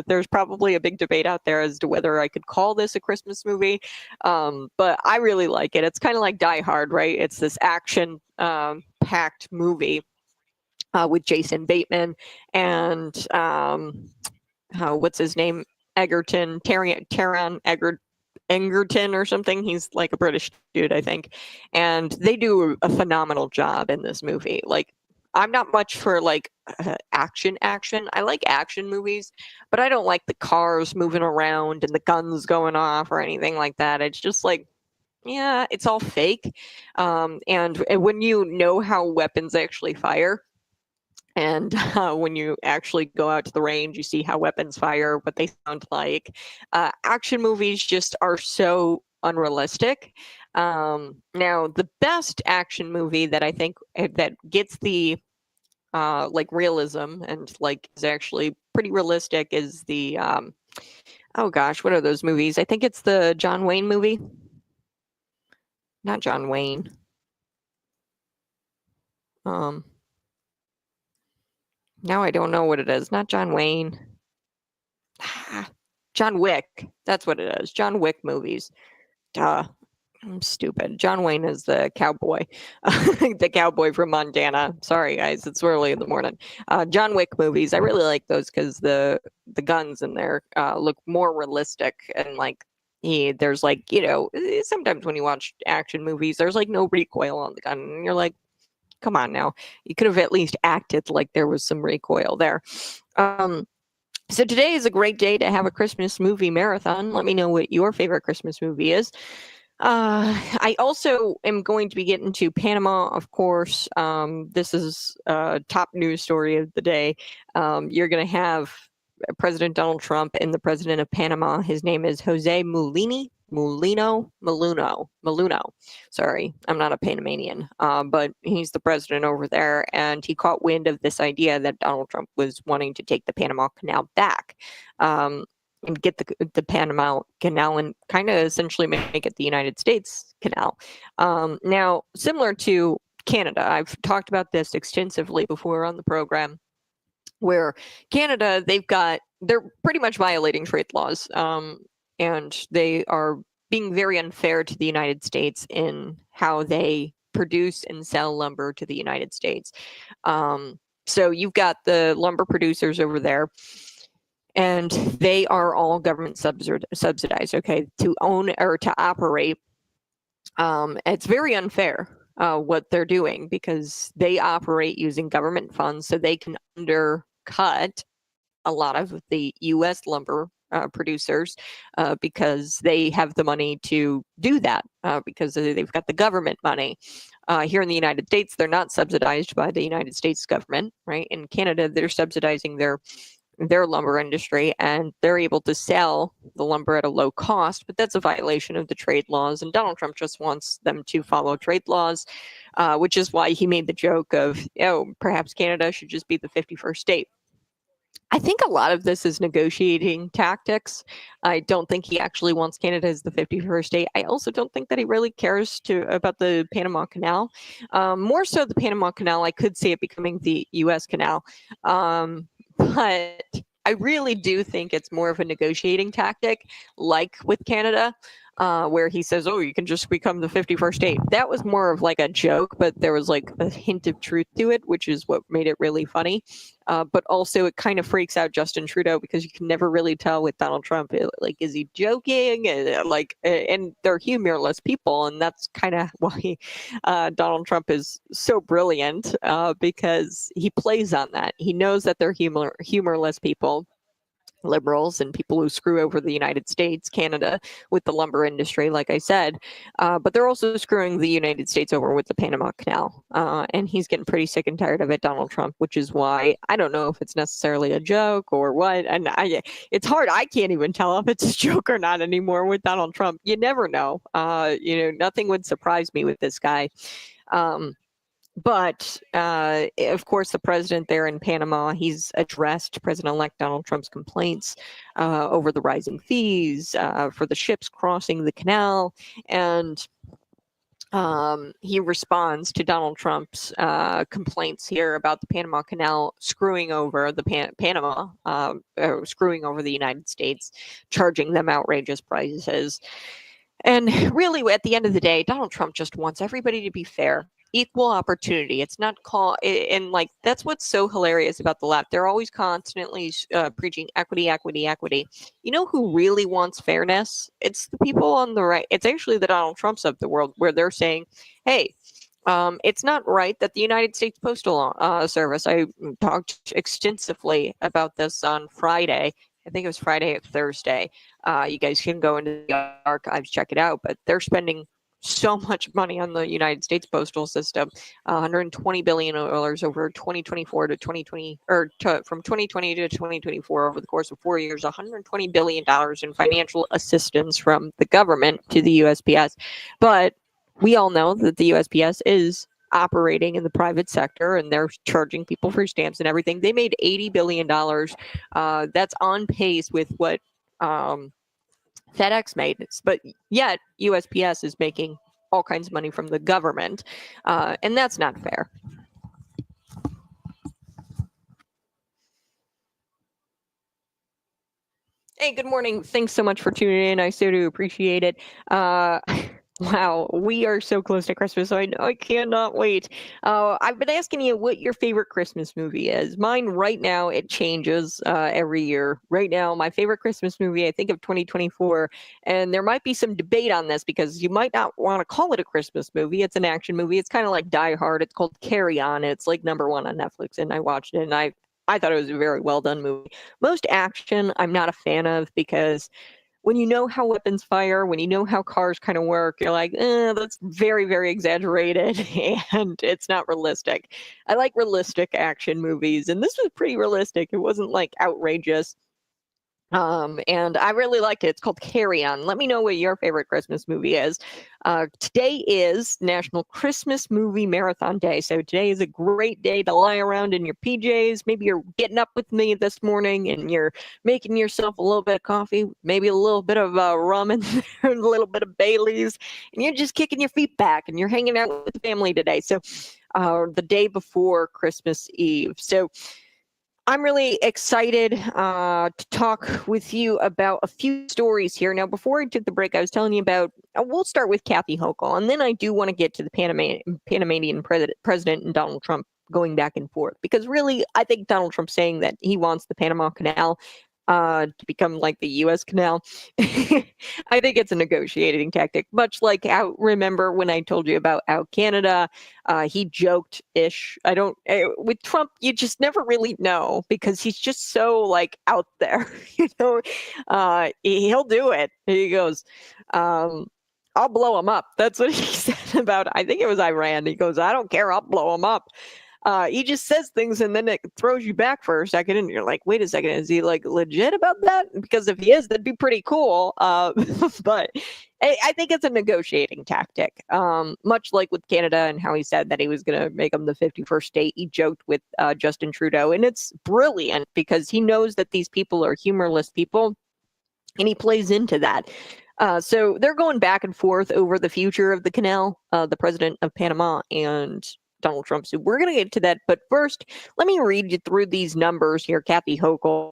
there's probably a big debate out there as to whether I could call this a Christmas movie. But I really like it. It's kind of like Die Hard, right? It's this action packed movie with Jason Bateman and what's his name? Taron Egerton or something. He's like a British dude, I think. And they do a phenomenal job in this movie. Like, I'm not much for like action. I like action movies, but I don't like the cars moving around and the guns going off or anything like that. It's just like, yeah, it's all fake. And when you know how weapons actually fire, And when you actually go out to the range, you see how weapons fire, what they sound like. Action movies just are so unrealistic. Now, the best action movie that I think that gets the like realism and like is actually pretty realistic is the oh gosh, what are those movies? I think it's the John Wayne movie. Not John Wayne. Now I don't know what it is. Not John Wayne. John Wick. That's what it is. John Wick movies. Duh. I'm stupid. John Wayne is the cowboy, the cowboy from Montana. Sorry, guys, it's early in the morning. John Wick movies. I really like those because the guns in there look more realistic and like there's like sometimes when you watch action movies, there's like no recoil on the gun, and you're like, come on now, you could have at least acted like there was some recoil there. So today is a great day to have a Christmas movie marathon. Let me know what your favorite Christmas movie is. I also am going to be getting to Panama, of course. This is a top news story of the day. You're going to have President Donald Trump and the president of Panama. His name is Jose Maluno. Sorry, I'm not a Panamanian, but he's the president over there, and he caught wind of this idea that Donald Trump was wanting to take the Panama Canal back. And get the Panama Canal and kind of essentially make it the United States Canal. Now, similar to Canada, I've talked about this extensively before on the program, where Canada, they're pretty much violating trade laws, and they are being very unfair to the United States in how they produce and sell lumber to the United States. So you've got the lumber producers over there, and they are all government subsidized, okay, to own or to operate. It's very unfair what they're doing because they operate using government funds, so they can undercut a lot of the U.S. lumber producers because they have the money to do that because they've got the government money. Here in the United States, they're not subsidized by the United States government, right? In Canada, they're subsidizing their lumber industry, and they're able to sell the lumber at a low cost, but that's a violation of the trade laws, and Donald Trump just wants them to follow trade laws, which is why he made the joke of, perhaps Canada should just be the 51st state. I think a lot of this is negotiating tactics. I don't think he actually wants Canada as the 51st state. I also don't think that he really cares about the Panama Canal. More so the Panama Canal, I could see it becoming the U.S. Canal. But I really do think it's more of a negotiating tactic, like with Canada, where he says, you can just become the 51st state. That was more of like a joke, but there was like a hint of truth to it, which is what made it really funny. But also it kind of freaks out Justin Trudeau because you can never really tell with Donald Trump, like, is he joking? And they're humorless people. And that's kind of why Donald Trump is so brilliant, because he plays on that. He knows that they're humorless people, liberals and people who screw over the United States, Canada, with the lumber industry, like I said, but they're also screwing the United States over with the Panama Canal, and he's getting pretty sick and tired of it, Donald Trump, which is why I don't know if it's necessarily a joke or what, and it's hard. I can't even tell if it's a joke or not anymore with Donald Trump. You never know. Nothing would surprise me with this guy. But of course, the president there in Panama, he's addressed President-elect Donald Trump's complaints over the rising fees for the ships crossing the canal. And he responds to Donald Trump's complaints here about the Panama Canal screwing over the screwing over the United States, charging them outrageous prices. And really, at the end of the day, Donald Trump just wants everybody to be fair. Equal opportunity. It's not and like that's what's so hilarious about the left. They're always constantly preaching equity, equity, equity. You know who really wants fairness? It's the people on the right. It's actually the Donald Trumps of the world, where they're saying, "Hey, it's not right that the United States Postal Service." I talked extensively about this on Friday. I think it was Friday or Thursday. You guys can go into the archives, check it out. But they're spending so much money on the United States postal system. $120 billion over 2024 to 2020, from 2020 to 2024, over the course of 4 years, $120 billion in financial assistance from the government to the USPS. But we all know that the USPS is operating in the private sector, and they're charging people for stamps and everything. They made $80 billion. That's on pace with what FedEx made. But yet USPS is making all kinds of money from the government, and that's not fair. Hey, good morning. Thanks so much for tuning in. I so do appreciate it. Wow, we are so close to Christmas, so I cannot wait. I've been asking you what your favorite Christmas movie is. Mine right now, it changes every year. Right now, my favorite Christmas movie, I think of 2024, and there might be some debate on this because you might not want to call it a Christmas movie. It's an action movie. It's kind of like Die Hard. It's called Carry On. It's like #1 on Netflix, and I watched it, and I thought it was a very well done movie. Most action, I'm not a fan of because when you know how weapons fire, when you know how cars kind of work, you're like, that's very, very exaggerated and it's not realistic. I like realistic action movies, and this was pretty realistic. It wasn't like outrageous. And I really liked it. It's called Carry On. Let me know what your favorite Christmas movie is. Today is National Christmas Movie Marathon Day. So today is a great day to lie around in your PJs. Maybe you're getting up with me this morning and you're making yourself a little bit of coffee, maybe a little bit of rum and a little bit of Bailey's, and you're just kicking your feet back and you're hanging out with the family today. So the day before Christmas Eve. So I'm really excited to talk with you about a few stories here. Now, before I took the break, I was telling you about, we'll start with Kathy Hochul, and then I do want to get to the Panamanian president and Donald Trump going back and forth, because really, I think Donald Trump saying that he wants the Panama Canal to become like the U.S. Canal, I think it's a negotiating tactic, much like how, remember when I told you about how Canada, he joked-ish. With Trump, you just never really know because he's just so like out there, he'll do it. He goes, I'll blow him up. That's what he said about, I think it was Iran. He goes, I don't care, I'll blow him up. He just says things and then it throws you back for a second and you're like, wait a second, is he like legit about that? Because if he is, that'd be pretty cool. But I think it's a negotiating tactic, much like with Canada and how he said that he was going to make them the 51st state. He joked with Justin Trudeau, and it's brilliant because he knows that these people are humorless people and he plays into that. So they're going back and forth over the future of the canal, the president of Panama and Donald Trump. So we're going to get to that. But first, let me read you through these numbers here. Kathy Hochul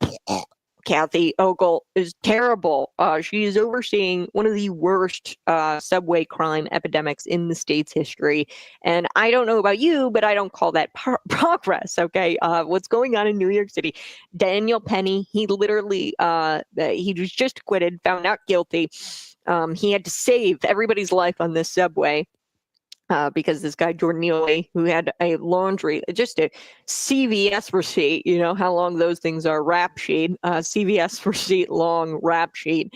is terrible. She is overseeing one of the worst subway crime epidemics in the state's history. And I don't know about you, but I don't call that progress. Okay. What's going on in New York City? Daniel Penny, he literally, he was just acquitted, found not guilty. He had to save everybody's life on this subway. Because this guy, Jordan Neely, who had just a CVS receipt, you know how long those things are, rap sheet, CVS receipt, long rap sheet.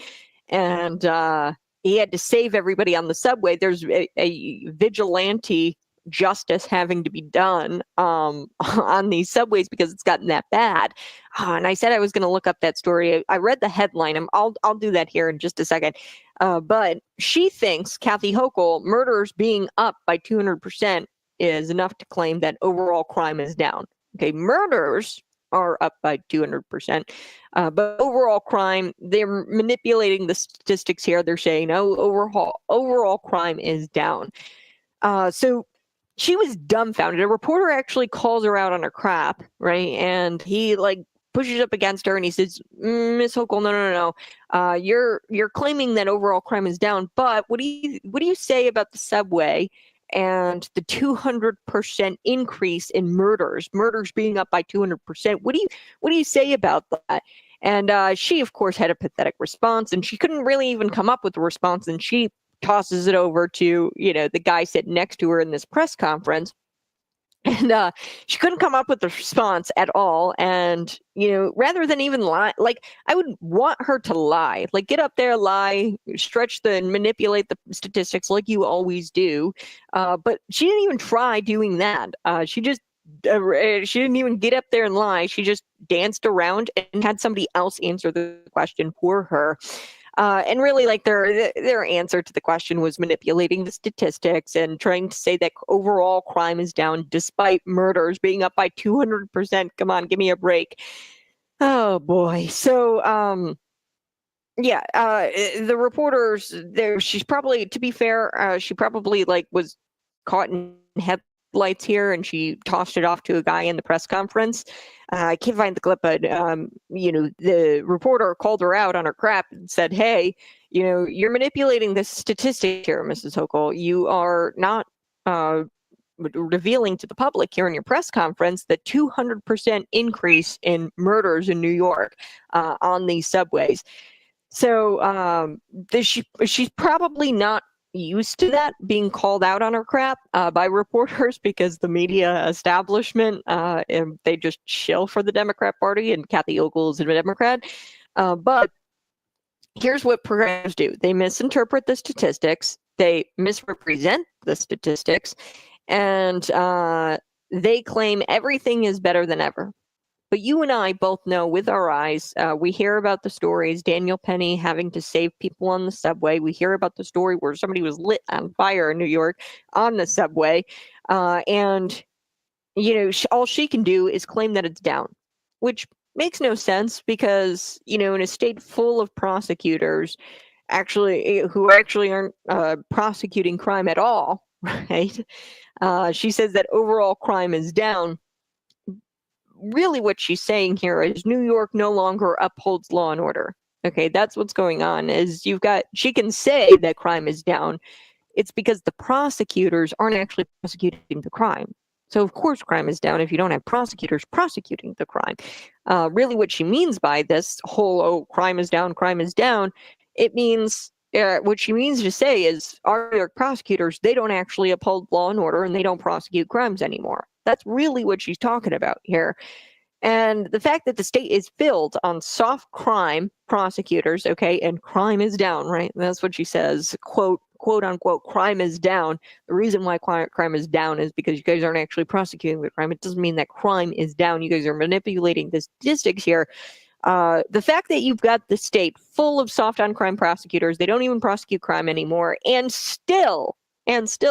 And he had to save everybody on the subway. There's a vigilante justice having to be done on these subways because it's gotten that bad. And I said I was going to look up that story. I read the headline. I'll do that here in just a second. But she thinks, Kathy Hochul, murders being up by 200% is enough to claim that overall crime is down. Okay, murders are up by 200%. But overall crime, they're manipulating the statistics here. They're saying, oh, overall crime is down. So she was dumbfounded. A reporter actually calls her out on her crap, right? And he pushes up against her and he says, Miss Hochul, no. You're claiming that overall crime is down, but what do you say about the subway and the 200% increase in murders being up by 200%? What do you say about that? And she, of course, had a pathetic response, and she couldn't really even come up with a response, and she tosses it over to, the guy sitting next to her in this press conference. And she couldn't come up with a response at all. And, rather than even lie, like, I would want her to lie, like, get up there, lie, stretch and manipulate the statistics like you always do. But she didn't even try doing that. She didn't even get up there and lie. She just danced around and had somebody else answer the question for her. And really, like, their answer to the question was manipulating the statistics and trying to say that overall crime is down despite murders being up by 200%. Come on, give me a break. Oh boy. So, yeah, the reporters there. She's probably, to be fair, she probably like was caught in headlights here, and she tossed it off to a guy in the press conference. I can't find the clip, but the reporter called her out on her crap and said, "Hey, you're manipulating this statistic here, Mrs. Hochul. You are not revealing to the public here in your press conference the 200% increase in murders in New York on these subways." So she's probably not used to that, being called out on her crap by reporters, because the media establishment, they just shill for the Democrat Party, and Kathy Hochul is a Democrat. But here's what progressives do. They misinterpret the statistics, they misrepresent the statistics, and they claim everything is better than ever. But you and I both know with our eyes, we hear about the stories, Daniel Penny having to save people on the subway. We hear about the story where somebody was lit on fire in New York on the subway. And, all she can do is claim that it's down, which makes no sense because, in a state full of prosecutors who actually aren't prosecuting crime at all, right? She says that overall crime is down. Really what she's saying here is New York no longer upholds law and order. Okay, that's what's going on. Is she can say that crime is down. It's because the prosecutors aren't actually prosecuting the crime. So of course crime is down if you don't have prosecutors prosecuting the crime. Really what she means by this whole, crime is down, it means, what she means to say is our New York prosecutors, they don't actually uphold law and order, and they don't prosecute crimes anymore. That's really what she's talking about here. And the fact that the state is filled on soft crime prosecutors, okay, and crime is down, right? That's what she says, quote unquote, crime is down. The reason why crime is down is because you guys aren't actually prosecuting the crime. It doesn't mean that crime is down. You guys are manipulating the statistics here. The fact that you've got the state full of soft on crime prosecutors, they don't even prosecute crime anymore, and still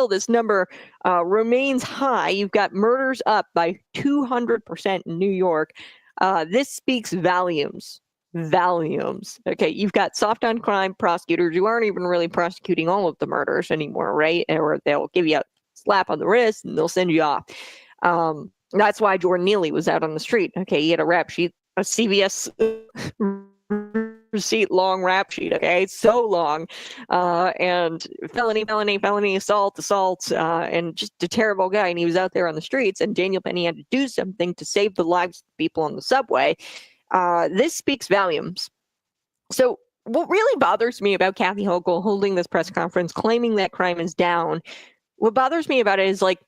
this number remains high. You've got murders up by 200% in New York. This speaks volumes. Okay, you've got soft on crime prosecutors who aren't even really prosecuting all of the murders anymore, right? Or they'll give you a slap on the wrist and they'll send you off. That's why Jordan Neely was out on the street. Okay, he had a rap sheet, a CVS receipt long rap sheet, okay, so long, and felony, assault, and just a terrible guy. And he was out there on the streets, and Daniel Penny had to do something to save the lives of people on the subway. This speaks volumes. So what really bothers me about Kathy Hochul holding this press conference claiming that crime is down, what bothers me about it is, like,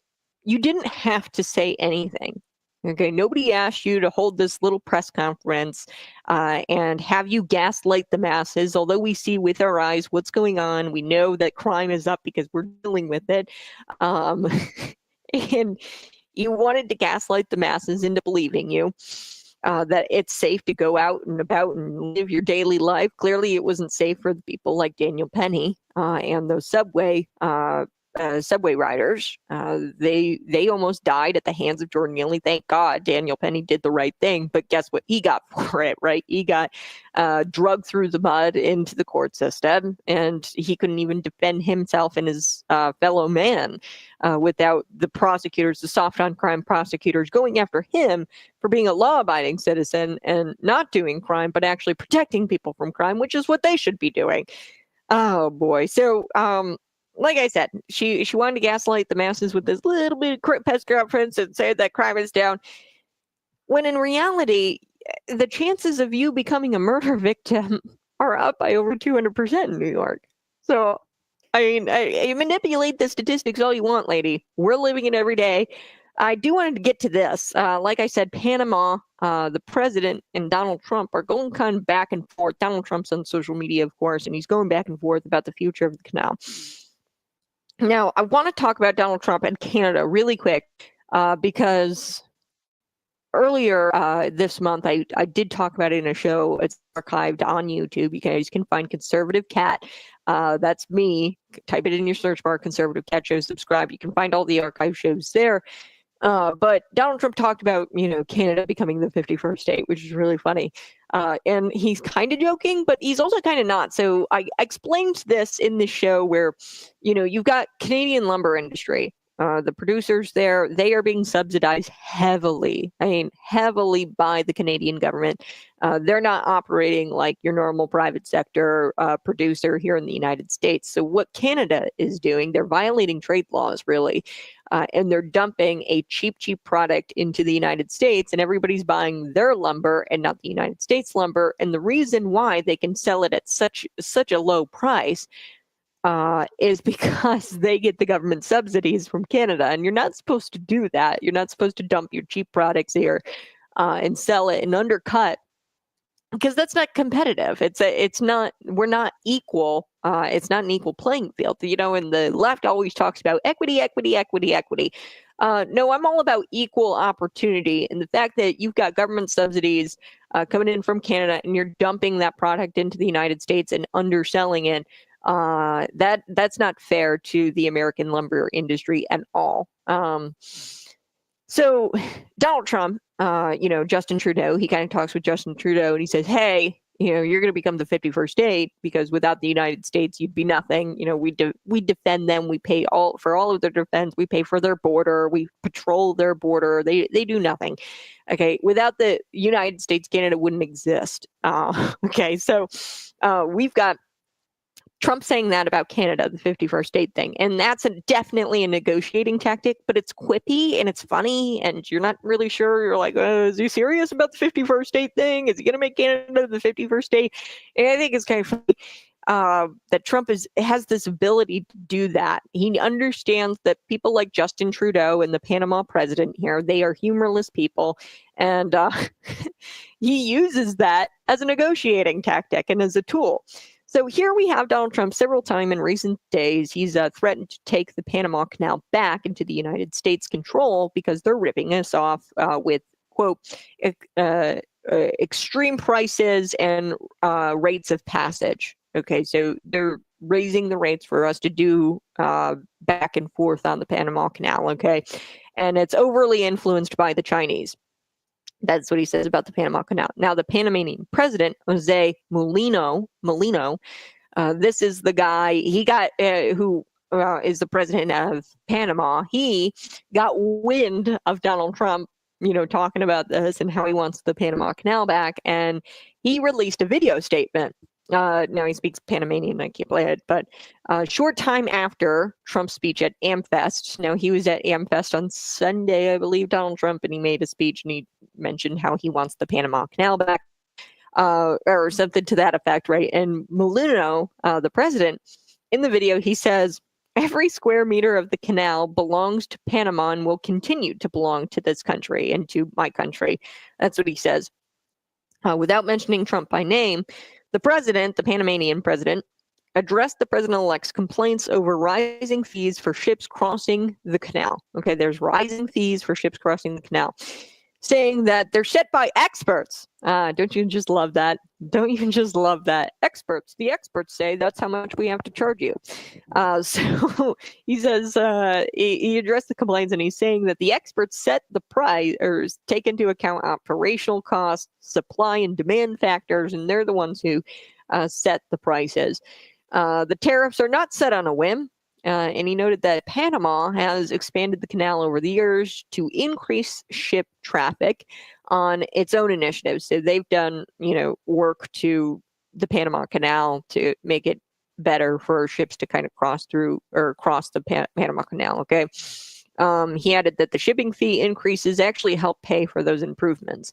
you didn't have to say anything. Okay, nobody asked you to hold this little press conference and have you gaslight the masses. Although we see with our eyes what's going on, we know that crime is up because we're dealing with it. And you wanted to gaslight the masses into believing you that it's safe to go out and about and live your daily life. Clearly, it wasn't safe for the people like Daniel Penny and those subway riders. They almost died at the hands of Jordan Neely. Thank God Daniel Penny did the right thing, but guess what he got for it, right? He got drugged through the mud into the court system, and he couldn't even defend himself and his fellow man without the prosecutors, the soft on crime prosecutors, going after him for being a law-abiding citizen and not doing crime, but actually protecting people from crime, which is what they should be doing. Oh boy. So like I said, she wanted to gaslight the masses with this little bit of press conference and say that crime is down, when in reality, the chances of you becoming a murder victim are up by over 200% in New York. So, I mean, you manipulate the statistics all you want, lady. We're living it every day. I do want to get to this. Like I said, Panama, the president and Donald Trump are going kind of back and forth. Donald Trump's on social media, of course, and he's going back and forth about the future of the canal. Now, I want to talk about Donald Trump and Canada really quick because earlier this month, I did talk about it in a show. It's archived on YouTube. You guys can find Conservative Cat. That's me. Type it in your search bar, Conservative Cat Show, subscribe. You can find all the archive shows there. But Donald Trump talked about, Canada becoming the 51st state, which is really funny. And he's kind of joking, but he's also kind of not. So I explained this in this show where, you've got Canadian lumber industry. The producers there, they are being subsidized heavily. I mean, heavily by the Canadian government. They're not operating like your normal private sector producer here in the United States. So what Canada is doing, they're violating trade laws, really. And they're dumping a cheap product into the United States, and everybody's buying their lumber and not the United States lumber. And the reason why they can sell it at such a low price is because they get the government subsidies from Canada, and you're not supposed to do that. You're not supposed to dump your cheap products here and sell it and undercut, because that's not competitive. We're not equal. It's not an equal playing field. And the left always talks about equity. No, I'm all about equal opportunity, and the fact that you've got government subsidies coming in from Canada and you're dumping that product into the United States and underselling it. That's not fair to the American lumber industry at all. So Donald Trump, Justin Trudeau, he kind of talks with Justin Trudeau and he says, hey, you're going to become the 51st state because without the United States, you'd be nothing. We defend them. We pay for all of their defense. We pay for their border. We patrol their border. They do nothing. Okay. Without the United States, Canada wouldn't exist. Okay. So we've got Trump saying that about Canada, the 51st state thing. And that's definitely a negotiating tactic, but it's quippy and it's funny and you're not really sure. You're like, is he serious about the 51st state thing? Is he going to make Canada the 51st state? And I think it's kind of funny that Trump has this ability to do that. He understands that people like Justin Trudeau and the Panama president here, they are humorless people. And he uses that as a negotiating tactic and as a tool. So here we have Donald Trump several times in recent days. He's threatened to take the Panama Canal back into the United States control because they're ripping us off with, quote, extreme prices and rates of passage. Okay, so they're raising the rates for us to do back and forth on the Panama Canal, okay? And it's overly influenced by the Chinese. That's what he says about the Panama Canal. Now, the Panamanian president, Jose Molino, this is the guy, who is the president of Panama. He got wind of Donald Trump, talking about this and how he wants the Panama Canal back. And he released a video statement. Now he speaks Panamanian, I can't play it, but short time after Trump's speech at AmFest. Now he was at AmFest on Sunday, I believe, Donald Trump, and he made a speech and he mentioned how he wants the Panama Canal back, or something to that effect, right? And Molino, the president, in the video, he says, every square meter of the canal belongs to Panama and will continue to belong to this country and to my country. That's what he says. Without mentioning Trump by name, the president, the Panamanian president, addressed the president-elect's complaints over rising fees for ships crossing the canal. Okay, there's rising fees for ships crossing the canal, saying that they're set by experts. Don't you just love that? Don't you just love that? Experts. The experts say that's how much we have to charge you. So he says, he addressed the complaints and he's saying that the experts set the price or take into account operational costs, supply and demand factors, and they're the ones who set the prices. The tariffs are not set on a whim. And he noted that Panama has expanded the canal over the years to increase ship traffic on its own initiatives. So they've done, work to the Panama Canal to make it better for ships to kind of cross through or cross the Panama Canal. Okay. He added that the shipping fee increases actually help pay for those improvements.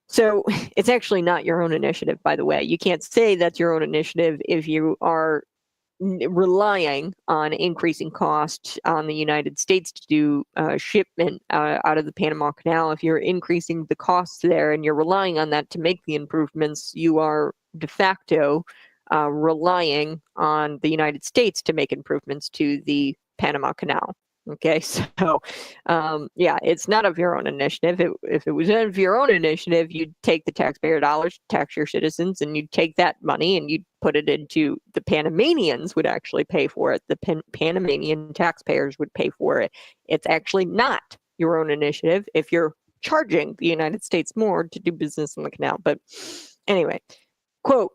So it's actually not your own initiative, by the way. You can't say that's your own initiative if you are relying on increasing costs on the United States to do shipment out of the Panama Canal. If you're increasing the costs there and you're relying on that to make the improvements, you are de facto relying on the United States to make improvements to the Panama Canal. Okay, so yeah, it's not of your own initiative. If it was of your own initiative, you'd take the taxpayer dollars, tax your citizens, and you'd take that money and you'd put it into the Panamanians would actually pay for it. The Panamanian taxpayers would pay for it. It's actually not your own initiative if you're charging the United States more to do business in the canal. But anyway, quote,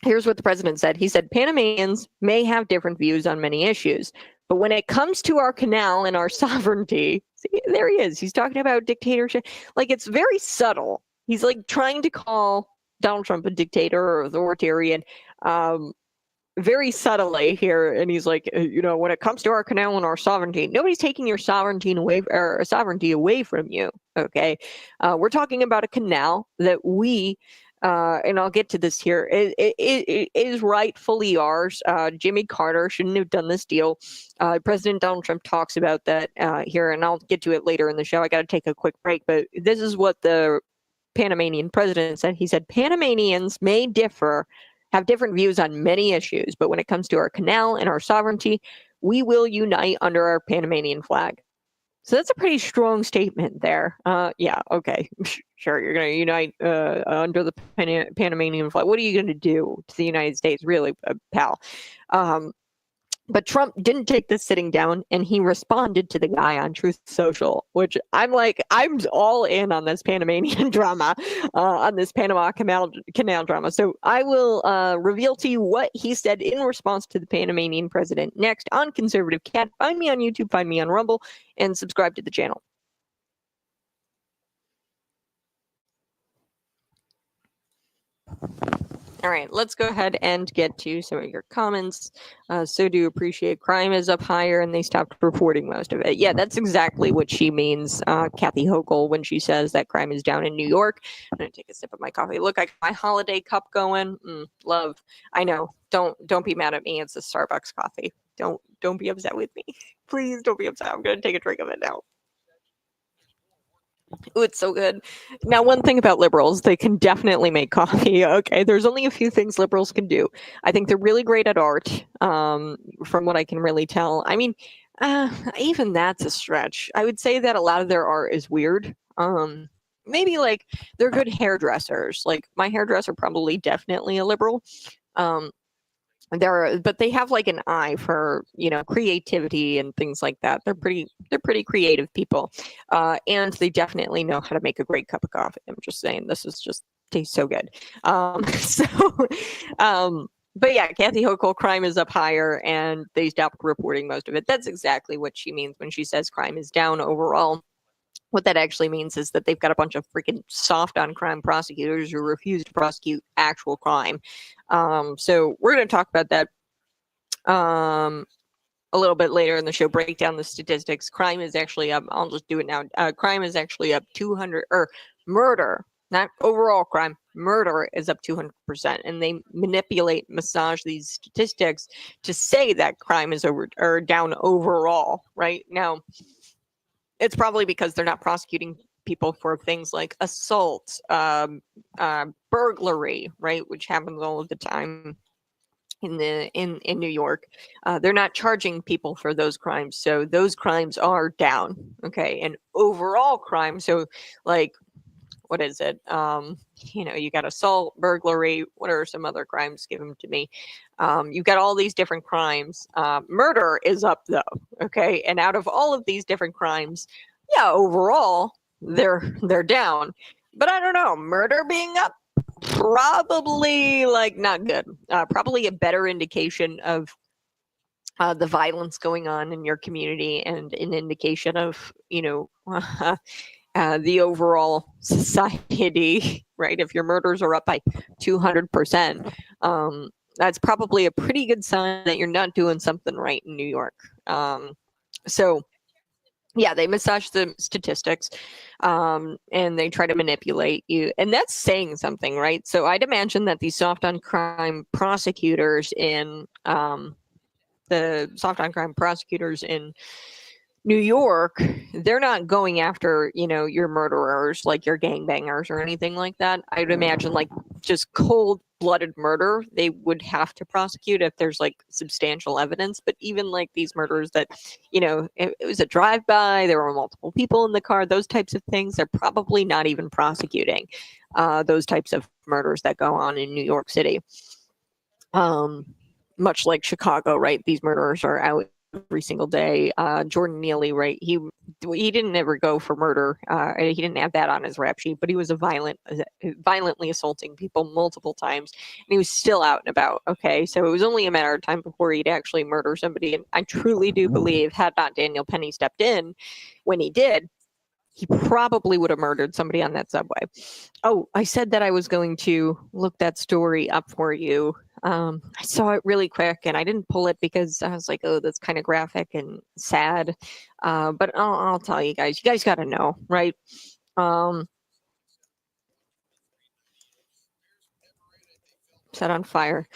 here's what the president said. He said, Panamanians may have different views on many issues, but when it comes to our canal and our sovereignty, see, there he is. He's talking about dictatorship. Like, it's very subtle. He's like trying to call Donald Trump a dictator or authoritarian very subtly here. And he's like, when it comes to our canal and our sovereignty, nobody's taking your sovereignty away from you. Okay. We're talking about a canal that we, and I'll get to this here, it is rightfully ours. Jimmy Carter shouldn't have done this deal. President Donald Trump talks about that here, and I'll get to it later in the show. I got to take a quick break, but this is what the Panamanian president said. He said, Panamanians may have different views on many issues, but when it comes to our canal and our sovereignty, we will unite under our Panamanian flag. So that's a pretty strong statement there. Yeah, okay, sure, you're going to unite under the Panamanian flag. What are you going to do to the United States, really, pal? But Trump didn't take this sitting down, and he responded to the guy on Truth Social, which I'm all in on this Panamanian drama, on this Panama Canal drama. So I will reveal to you what he said in response to the Panamanian president next on Conservative Cat. Find me on YouTube, find me on Rumble, and subscribe to the channel. All right, let's go ahead and get to some of your comments. So do appreciate crime is up higher and they stopped reporting most of it. Yeah, that's exactly what she means, Kathy Hochul, when she says that crime is down in New York. I'm gonna take a sip of my coffee. Look, I got my holiday cup going. Love. I know. Don't be mad at me. It's a Starbucks coffee. Don't be upset with me. Please don't be upset. I'm gonna take a drink of it now. Ooh, it's so good. Now, one thing about liberals, they can definitely make coffee. Okay, there's only a few things liberals can do. I think they're really great at art, from what I can really tell. I mean, even that's a stretch. I would say that a lot of their art is weird. Maybe like they're good hairdressers. Like my hairdresser, probably definitely a liberal. But they have like an eye for creativity and things like that. They're pretty creative people, and they definitely know how to make a great cup of coffee. I'm just saying, this is just tastes so good. But yeah, Kathy Hochul, crime is up higher, and they stopped reporting most of it. That's exactly what she means when she says crime is down overall. What that actually means is that they've got a bunch of freaking soft on crime prosecutors who refuse to prosecute actual crime. So we're going to talk about that a little bit later in the show, break down the statistics. Crime is actually up. I'll just do it now. Crime is actually up 200, or murder, not overall crime. Murder is up 200%. And they massage these statistics to say that crime is down overall. Right now, it's probably because they're not prosecuting people for things like assault, burglary, right, which happens all of the time in New York. They're not charging people for those crimes, so those crimes are down. Okay, and overall crime, so like, what is it? You got assault, burglary. What are some other crimes? Give them to me. You've got all these different crimes. Murder is up though. Okay, and out of all of these different crimes, yeah, overall they're down. But I don't know. Murder being up, probably like not good. Probably a better indication of the violence going on in your community, and an indication of the overall society, right? If your murders are up by 200%, that's probably a pretty good sign that you're not doing something right in New York. So yeah, they massage the statistics, and they try to manipulate you, and that's saying something, right? So I'd imagine that these soft on crime prosecutors in the soft on crime prosecutors in New York, they're not going after, your murderers, like your gangbangers or anything like that. I'd imagine like just cold-blooded murder, they would have to prosecute if there's like substantial evidence. But even like these murders that, it was a drive-by, there were multiple people in the car, those types of things, they're probably not even prosecuting those types of murders that go on in New York City. Much like Chicago, right? These murderers are out every single day. Jordan Neely, right? He didn't ever go for murder. He didn't have that on his rap sheet, but he was violently assaulting people multiple times, and he was still out and about. Okay, so it was only a matter of time before he'd actually murder somebody. And I truly do believe, had not Daniel Penny stepped in when he did, he probably would have murdered somebody on that subway. Oh, I said that I was going to look that story up for you. I saw it really quick and I didn't pull it because I was like, oh, that's kind of graphic and sad. But I'll tell you guys. You guys got to know, right? Set on fire.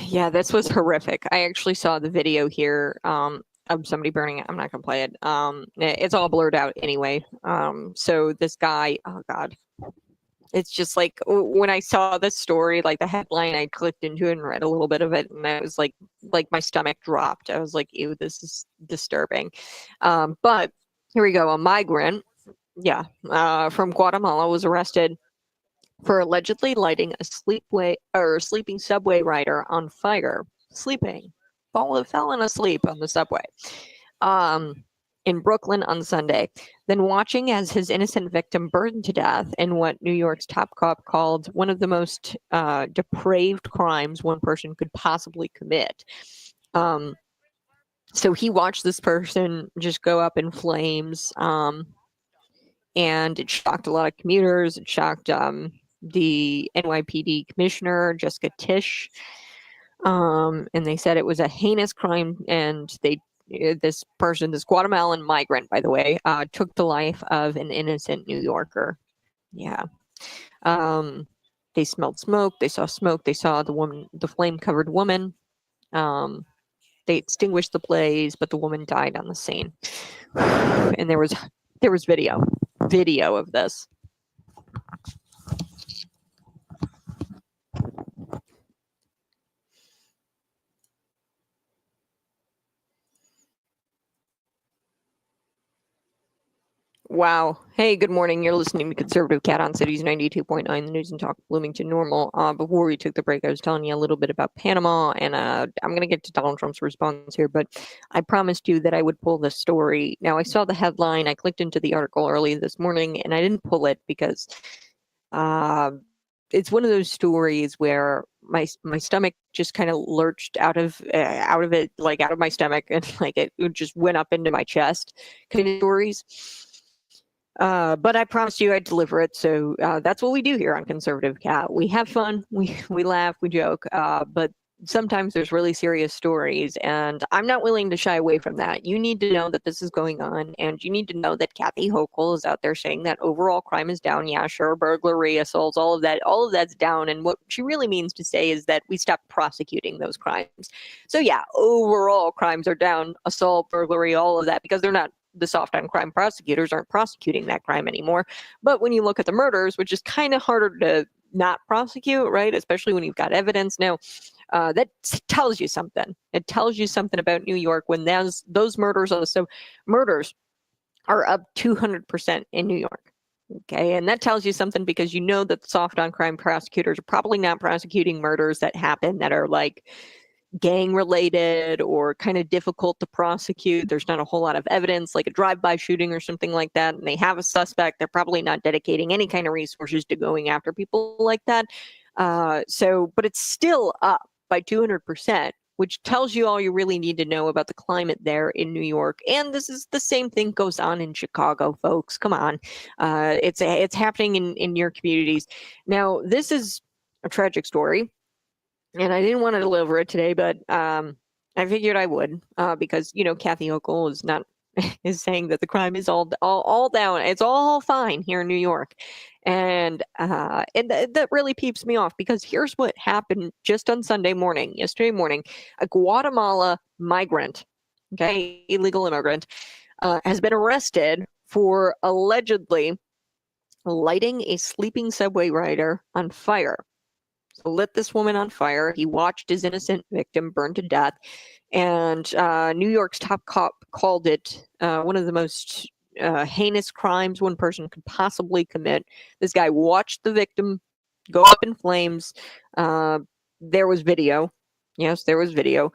Yeah, this was horrific. I actually saw the video here of somebody burning it. I'm not gonna play it. It's all blurred out anyway. So this guy, oh god, it's just like when I saw this story, like the headline, I clicked into it and read a little bit of it, and I was like my stomach dropped. I was like, ew, this is disturbing. But here we go. A migrant, from Guatemala was arrested for allegedly lighting a sleeping subway rider on fire. Fallen asleep on the subway. In Brooklyn on Sunday, then watching as his innocent victim burned to death in what New York's top cop called one of the most depraved crimes one person could possibly commit. So he watched this person just go up in flames, and it shocked a lot of commuters. It shocked the NYPD commissioner, Jessica Tisch, and they said it was a heinous crime, and this Guatemalan migrant, by the way, took the life of an innocent New Yorker. Yeah. They smelled smoke. They saw smoke. They saw the flame-covered woman. They extinguished the blaze, but the woman died on the scene. And there was video of this. Wow. Hey, good morning. You're listening to Conservative Cat on Cities 92.9, the news and talk Bloomington Normal. Before we took the break, I was telling you a little bit about Panama, and I'm going to get to Donald Trump's response here, but I promised you that I would pull this story. Now, I saw the headline. I clicked into the article early this morning, and I didn't pull it because it's one of those stories where my stomach just kind of lurched out of it, like out of my stomach, and like it just went up into my chest kind of stories. But I promised you I'd deliver it, so that's what we do here on Conservative Cat. We have fun, we laugh, we joke, but sometimes there's really serious stories, and I'm not willing to shy away from that. You need to know that this is going on, and you need to know that Kathy Hochul is out there saying that overall crime is down. Yeah, sure, burglary, assaults, all of that's down, and what she really means to say is that we stop prosecuting those crimes. So yeah, overall crimes are down, assault, burglary, all of that, because they're not. The soft on crime prosecutors aren't prosecuting that crime anymore. But when you look at the murders, which is kind of harder to not prosecute, right? Especially when you've got evidence. Now, that tells you something. It tells you something about New York when those murders are up 200% in New York. Okay, and that tells you something because you know that the soft on crime prosecutors are probably not prosecuting murders that happen that are like gang related or kind of difficult to prosecute. There's not a whole lot of evidence, like a drive-by shooting or something like that, and they have a suspect. They're probably not dedicating any kind of resources to going after people like that. But it's still up by 200%, which tells you all you really need to know about the climate there in New York. And this is the same thing goes on in Chicago, folks. Come on. It's happening in your communities. Now, this is a tragic story. And I didn't want to deliver it today, but I figured I would because, Kathy Hochul is not is saying that the crime is all down. It's all fine here in New York. And that really peeps me off, because here's what happened just on yesterday morning. A Guatemala migrant, okay, illegal immigrant, has been arrested for allegedly lighting a sleeping subway rider on fire. So lit this woman on fire. He watched his innocent victim burn to death. And New York's top cop called it one of the most heinous crimes one person could possibly commit. This guy watched the victim go up in flames. There was video. Yes, there was video.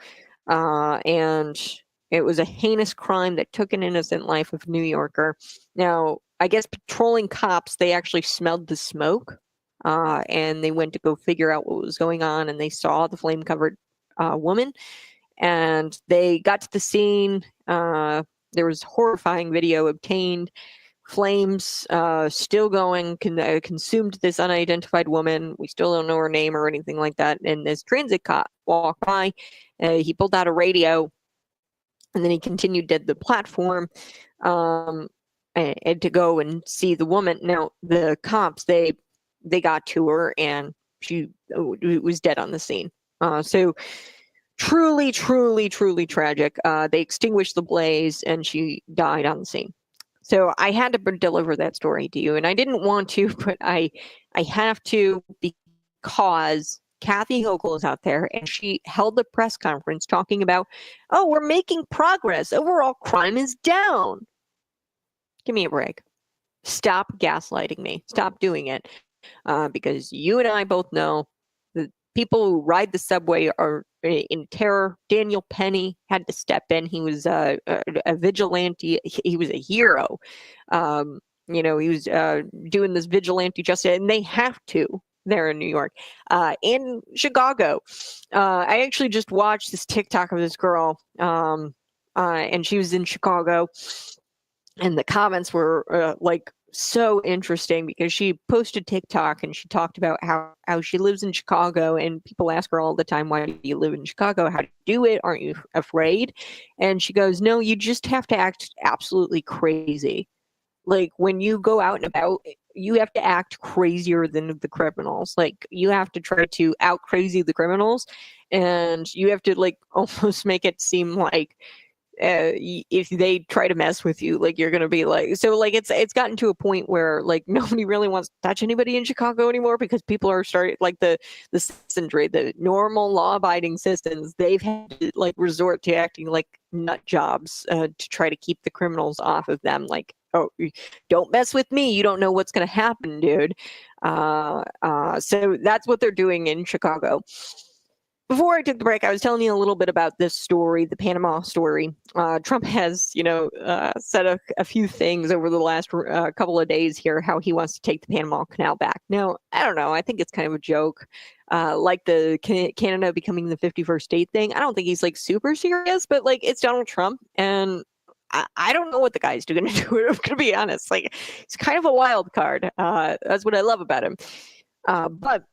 And it was a heinous crime that took an innocent life of a New Yorker. Now, I guess patrolling cops, they actually smelled the smoke. And they went to go figure out what was going on, and they saw the flame-covered woman. And they got to the scene. There was horrifying video obtained. Flames still going, consumed this unidentified woman. We still don't know her name or anything like that. And this transit cop walked by. He pulled out a radio, and then he continued to the platform and to go and see the woman. Now, the cops, they got to her, and she was dead on the scene. So truly, truly, truly tragic. They extinguished the blaze, and she died on the scene. So I had to deliver that story to you, and I didn't want to, but I have to, because Kathy Hochul is out there, and she held a press conference talking about, oh, we're making progress. Overall crime is down. Give me a break. Stop gaslighting me. Stop doing it. Because you and I both know that people who ride the subway are in terror. Daniel Penny had to step in. He was a vigilante. He was a hero. He was doing this vigilante justice, and they have to there in New York. In Chicago, I actually just watched this TikTok of this girl, and she was in Chicago, and the comments were so interesting, because she posted TikTok and she talked about how she lives in Chicago, and people ask her all the time, why do you live in Chicago? How do you do it? Aren't you afraid? And she goes, no, you just have to act absolutely crazy. Like, when you go out and about, you have to act crazier than the criminals. Like, you have to try to out crazy the criminals, and you have to almost make it seem like if they try to mess with you, you're gonna be it's gotten to a point where nobody really wants to touch anybody in Chicago anymore, because people are starting the citizenry, the normal law-abiding citizens, they've had to resort to acting like nut jobs to try to keep the criminals off of them. Oh, don't mess with me, you don't know what's gonna happen, dude. So that's what they're doing in Chicago. Before I took the break, I was telling you a little bit about this story, the Panama story. Trump has, said a few things over the last couple of days here, how he wants to take the Panama Canal back. Now, I don't know. I think it's kind of a joke, like the Canada becoming the 51st state thing. I don't think he's super serious, but it's Donald Trump, and I don't know what the guy's going to do. I'm going to be honest. He's kind of a wild card. That's what I love about him. But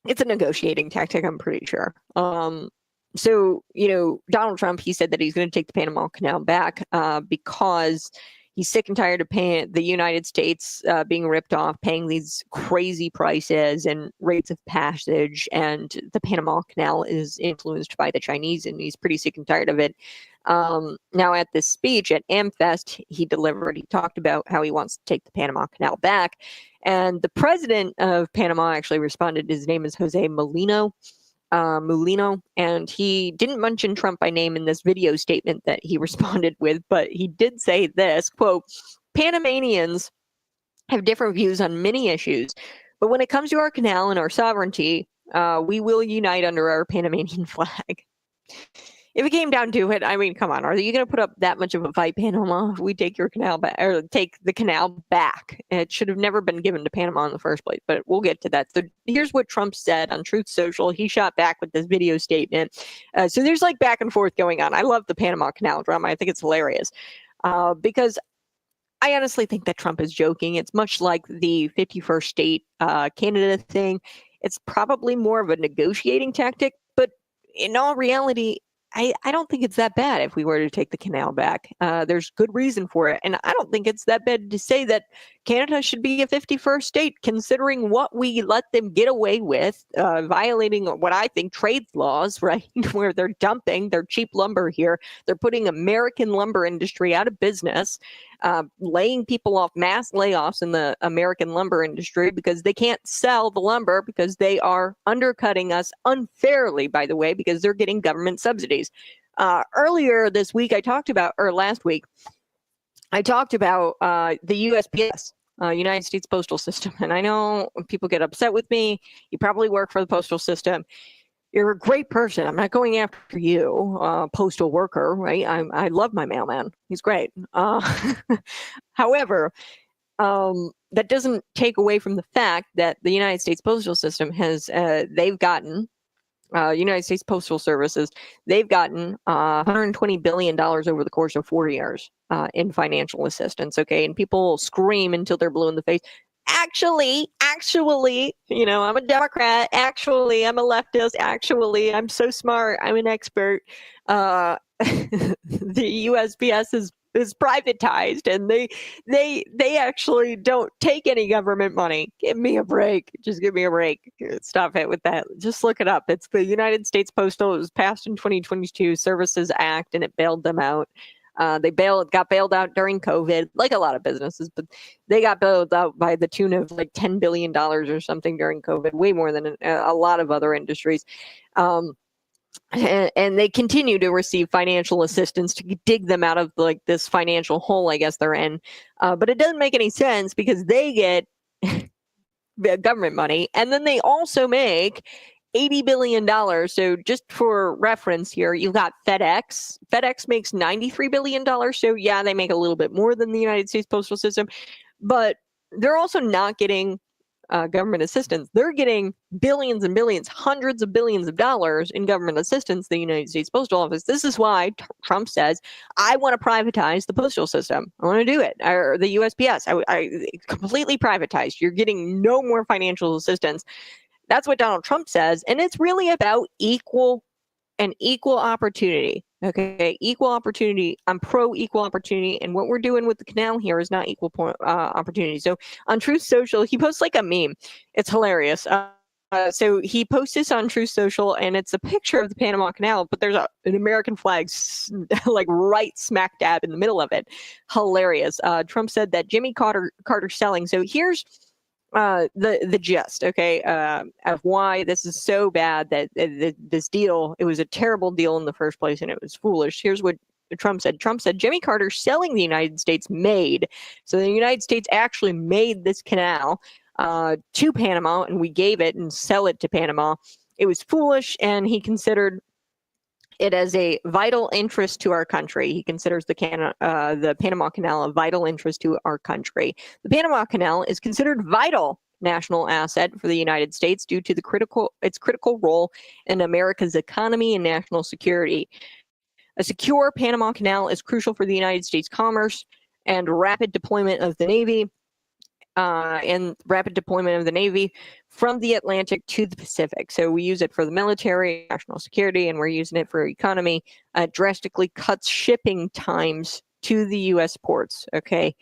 it's a negotiating tactic, I'm pretty sure. So, Donald Trump, he said that he's going to take the Panama Canal back because he's sick and tired of paying the United States being ripped off, paying these crazy prices and rates of passage. And the Panama Canal is influenced by the Chinese, and he's pretty sick and tired of it. Now, at this speech at AmFest, he talked about how he wants to take the Panama Canal back. And the president of Panama actually responded. His name is Jose Mulino, and he didn't mention Trump by name in this video statement that he responded with, but he did say this, quote, Panamanians have different views on many issues, but when it comes to our canal and our sovereignty, we will unite under our Panamanian flag. If it came down to it, I mean, come on, are you going to put up that much of a fight, Panama? If we take your canal back, or take the canal back, it should have never been given to Panama in the first place, but we'll get to that. So here's what Trump said on Truth Social. He shot back with this video statement. So there's back and forth going on. I love the Panama Canal drama. I think it's hilarious because I honestly think that Trump is joking. It's much like the 51st state Canada thing. It's probably more of a negotiating tactic, but in all reality, I don't think it's that bad if we were to take the canal back. There's good reason for it. And I don't think it's that bad to say that Canada should be a 51st state, considering what we let them get away with, violating what I think trade laws, right? Where they're dumping their cheap lumber here. They're putting American lumber industry out of business, laying people off, mass layoffs in the American lumber industry because they can't sell the lumber because they are undercutting us unfairly, by the way, because they're getting government subsidies. Earlier this week, last week, I talked about the USPS, United States Postal System. And I know people get upset with me. You probably work for the postal system. You're a great person. I'm not going after you, postal worker, right? I love my mailman. He's great. However, that doesn't take away from the fact that the United States Postal System has, they've gotten, United States Postal Services, they've gotten $120 billion over the course of 4 years in financial assistance, okay? And people scream until they're blue in the face. Actually, I'm a Democrat. Actually, I'm a leftist. Actually, I'm so smart. I'm an expert. The USPS is privatized, and they actually don't take any government money. Give me a break. Just give me a break. Stop it with that. Just look it up. It's the United States Postal. It was passed in 2022 Services Act, and it bailed them out. They got bailed out during COVID, like a lot of businesses, but they got bailed out by the tune of like $10 billion or something during COVID, way more than a lot of other industries. And they continue to receive financial assistance to dig them out of like this financial hole, I guess they're in. But it doesn't make any sense because they get government money, and then they also make $80 billion. So just for reference here, you've got FedEx. FedEx makes $93 billion. So yeah, they make a little bit more than the United States Postal System, but they're also not getting government assistance. They're getting billions and billions, hundreds of billions of dollars in government assistance, the United States Postal Office. This is why Trump says, I want to privatize the postal system. I want to do it. Or the USPS. I completely privatized. You're getting no more financial assistance. That's what Donald Trump says. And it's really about equal opportunity. Okay, equal opportunity. I'm pro equal opportunity, and what we're doing with the canal here is not equal opportunity. So on Truth Social, he posts like a meme. It's hilarious. So he posts this on Truth Social, and it's a picture of the Panama Canal, but there's an American flag like right smack dab in the middle of it. Hilarious. Trump said that Jimmy Carter selling. So here's the gist, okay, of why this is so bad, that this deal, it was a terrible deal in the first place and it was foolish. Here's what Trump said. Trump said Jimmy Carter selling the United States made. So the United States actually made this canal to Panama, and we gave it and sell it to Panama. It was foolish, and he considered it as a vital interest to our country. He considers the Panama Canal a vital interest to our country. The Panama Canal is considered vital national asset for the United States due to its critical role in America's economy and national security. A secure Panama Canal is crucial for the United States commerce and rapid deployment of the Navy. From the Atlantic to the Pacific. So we use it for the military, national security, and we're using it for economy. Drastically cuts shipping times to the U.S. ports. Okay,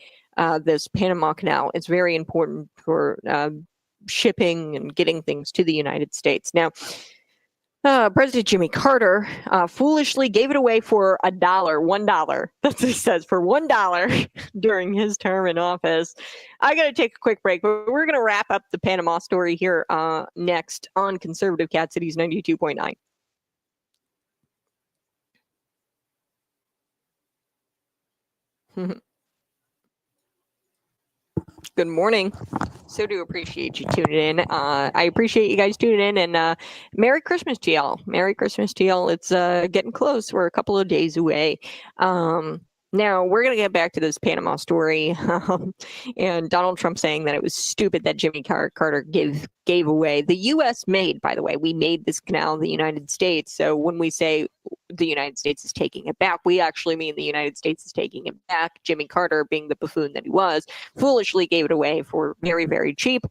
this Panama Canal is very important for shipping and getting things to the United States. Now, President Jimmy Carter foolishly gave it away for $1. That's what he says, for $1 during his term in office. I got to take a quick break, but we're going to wrap up the Panama story here next on Conservative Cat Cities 92.9. Good morning. So do appreciate you tuning in. I appreciate you guys tuning in, and Merry Christmas to y'all. Merry Christmas to y'all. It's getting close. We're a couple of days away. Now, we're going to get back to this Panama story and Donald Trump saying that it was stupid that Jimmy Carter gave away. The U.S. made, by the way, we made this canal in the United States. So when we say the United States is taking it back, we actually mean the United States is taking it back. Jimmy Carter, being the buffoon that he was, foolishly gave it away for very, very cheap.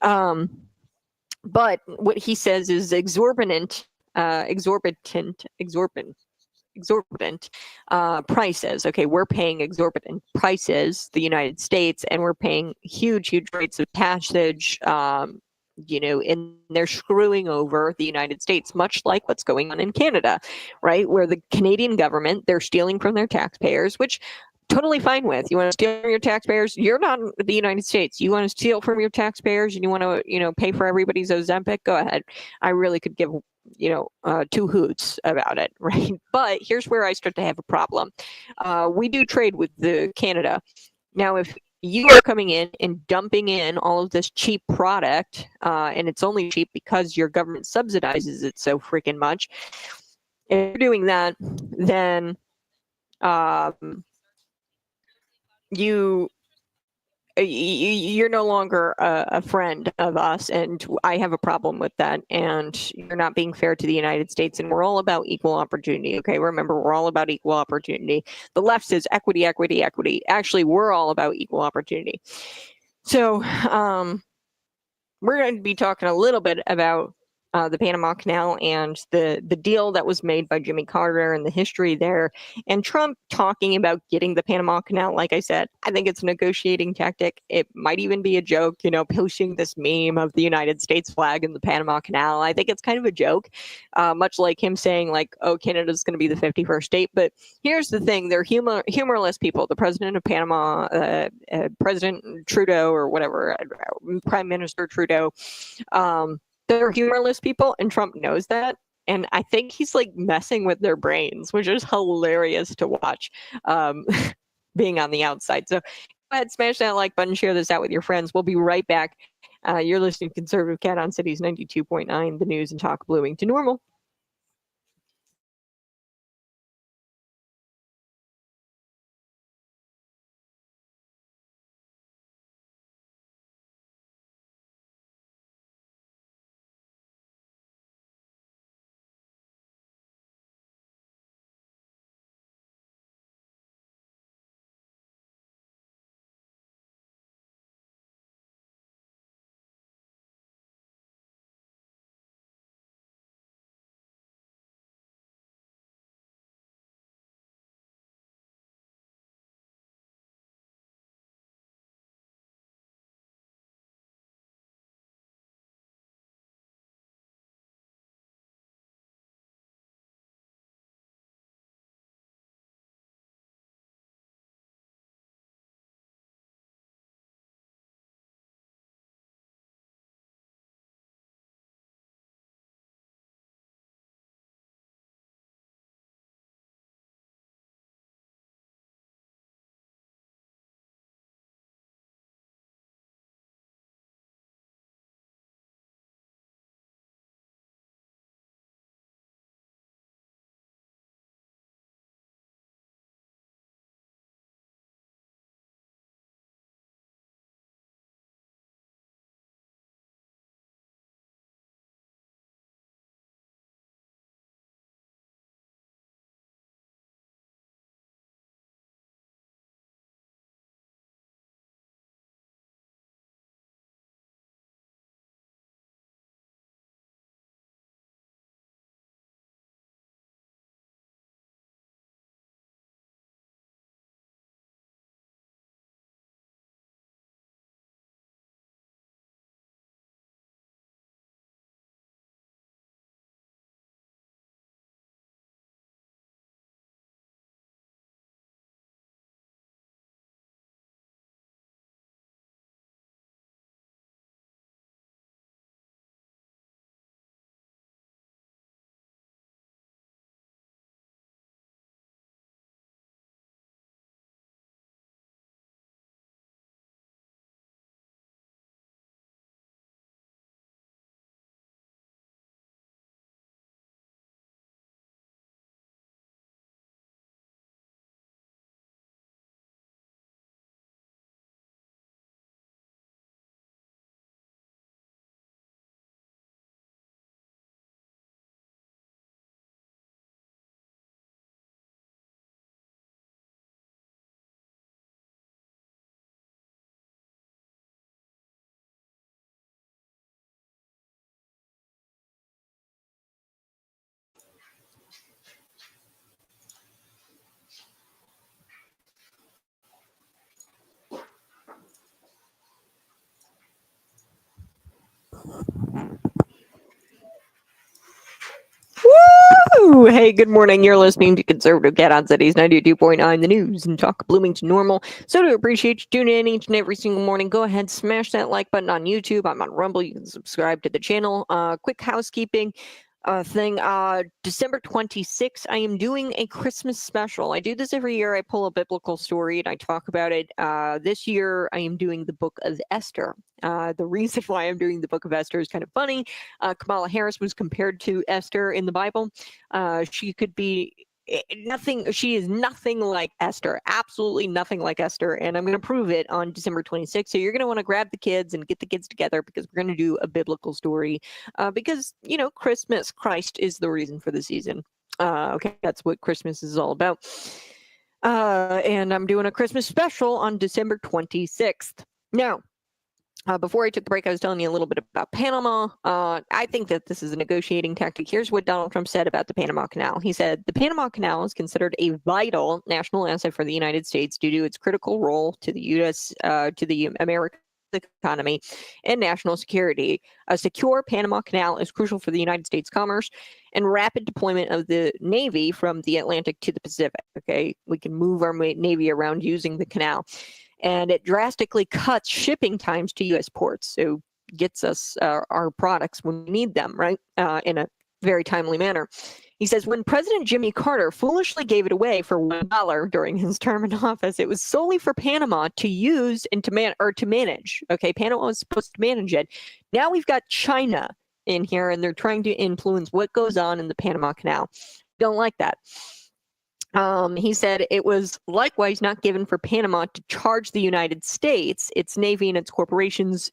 But what he says is exorbitant. exorbitant prices. Okay, we're paying exorbitant prices, the United States, and we're paying huge rates of passage. And they're screwing over the United States, much like what's going on in Canada, right? Where the Canadian government, they're stealing from their taxpayers, which totally fine with. You want to steal from your taxpayers? You're not in the United States. You want to steal from your taxpayers and you want to, pay for everybody's Ozempic? Go ahead. I really could give, two hoots about it, right? But here's where I start to have a problem. We do trade with the Canada. Now, if you are coming in and dumping in all of this cheap product, and it's only cheap because your government subsidizes it so freaking much, if you're doing that, then you're no longer a friend of us, and I have a problem with that, and you're not being fair to the United States, and we're all about equal opportunity. Okay, remember, we're all about equal opportunity. The left says equity. Actually, we're all about equal opportunity. So we're going to be talking a little bit about the Panama Canal and the deal that was made by Jimmy Carter and the history there, and Trump talking about getting the Panama Canal. Like I said, I think it's a negotiating tactic. It might even be a joke, posting this meme of the United States flag in the Panama Canal. I think it's kind of a joke, much like him saying like, oh, Canada's going to be the 51st state. But here's the thing, they're humorless people. The president of Panama, President Trudeau or whatever, Prime Minister Trudeau, they're humorless people, and Trump knows that. And I think he's like messing with their brains, which is hilarious to watch, being on the outside. So go ahead, smash that like button, share this out with your friends. We'll be right back. You're listening to Conservative Cat on Cities 92.9, the news and talk Bloomington Normal. Woo! Hey, good morning. You're listening to Conservative Cat on Cities 92.9 The News and Talk Bloomington Normal. So to appreciate you tuning in each and every single morning, go ahead, smash that like button on YouTube. I'm on Rumble. You can subscribe to the channel. Quick housekeeping thing. December 26th, I am doing a Christmas special. I do this every year. I pull a biblical story and I talk about it. This year, I am doing the Book of Esther. The reason why I'm doing the Book of Esther is kind of funny. Kamala Harris was compared to Esther in the Bible. She could be nothing. She is nothing like Esther. Absolutely nothing like Esther. And I'm going to prove it on December 26th. So you're going to want to grab the kids and get the kids together because we're going to do a biblical story. Because, you know, Christ is the reason for the season. Okay, that's what Christmas is all about. And I'm doing a Christmas special on December 26th. Now, before I took the break, I was telling you a little bit about Panama. I think that this is a negotiating tactic. Here's what Donald Trump said about the Panama Canal. He said, the Panama Canal is considered a vital national asset for the United States due to its critical role to the U.S., to the American economy and national security. A secure Panama Canal is crucial for the United States commerce and rapid deployment of the Navy from the Atlantic to the Pacific. Okay, we can move our Navy around using the canal. And it drastically cuts shipping times to U.S. ports, so gets us our products when we need them, right, in a very timely manner. He says, when President Jimmy Carter foolishly gave it away for $1 during his term in office, it was solely for Panama to use and to manage. Okay, Panama was supposed to manage it. Now we've got China in here, and they're trying to influence what goes on in the Panama Canal. Don't like that. He said it was likewise not given for Panama to charge the United States, its Navy, and its corporations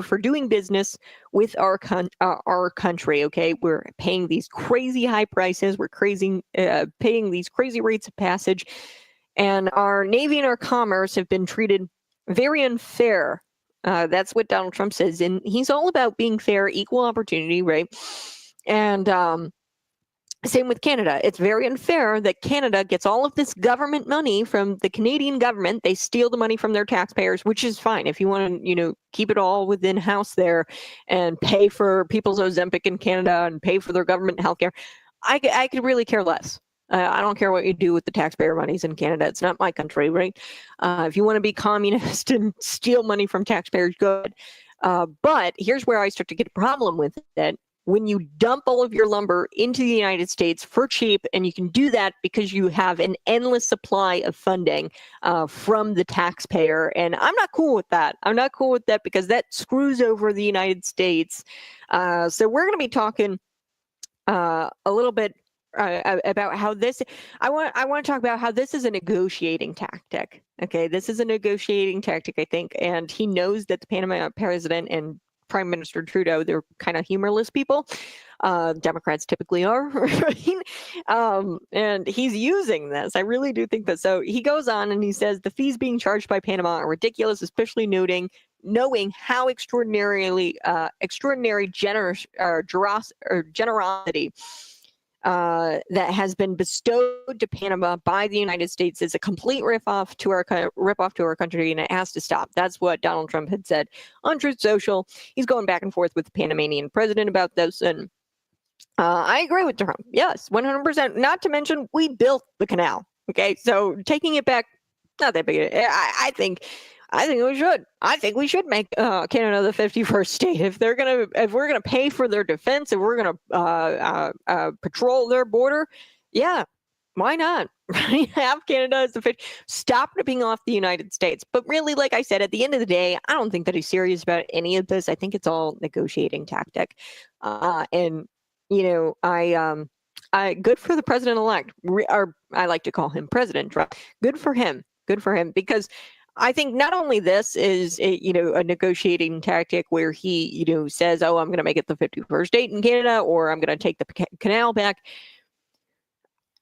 for doing business with our country. Okay, we're paying these crazy high prices. We're paying these crazy rates of passage, and our Navy and our commerce have been treated very unfair. That's what Donald Trump says, and he's all about being fair, equal opportunity, right? And same with Canada. It's very unfair that Canada gets all of this government money from the Canadian government. They steal the money from their taxpayers, which is fine. If you want to, you know, keep it all within house there and pay for people's Ozempic in Canada and pay for their government healthcare, I could really care less. I don't care what you do with the taxpayer monies in Canada. It's not my country, right? If you want to be communist and steal money from taxpayers, good. But here's where I start to get a problem with it. When you dump all of your lumber into the United States for cheap, and you can do that because you have an endless supply of funding from the taxpayer. And I'm not cool with that. I'm not cool with that because that screws over the United States. So we're going to be talking a little bit about how this, I want to talk about how this is a negotiating tactic. Okay, this is a negotiating tactic, I think. And he knows that the Panama president and Prime Minister Trudeau, they're kind of humorless people. Democrats typically are, right? And he's using this. I really do think that. So he goes on and he says the fees being charged by Panama are ridiculous, especially knowing how extraordinary generosity that has been bestowed to Panama by the United States is a complete rip-off to our country, and it has to stop. That's what Donald Trump had said on Truth Social. He's going back and forth with the Panamanian president about this, and I agree with Trump. Yes, 100%. Not to mention, we built the canal. Okay, so taking it back, not that big. I think we should. I think we should make Canada the 51st state. If we're gonna pay for their defense, if we're gonna patrol their border, yeah, why not? Have Canada as the 50th. Stop ripping off the United States. But really, like I said, at the end of the day, I don't think that he's serious about any of this. I think it's all negotiating tactic. And you know, I good for the president-elect, or I like to call him President Trump. Good for him. Good for him, because I think not only this is a negotiating tactic where he says, oh, I'm going to make it the 51st state in Canada, or I'm going to take the canal back.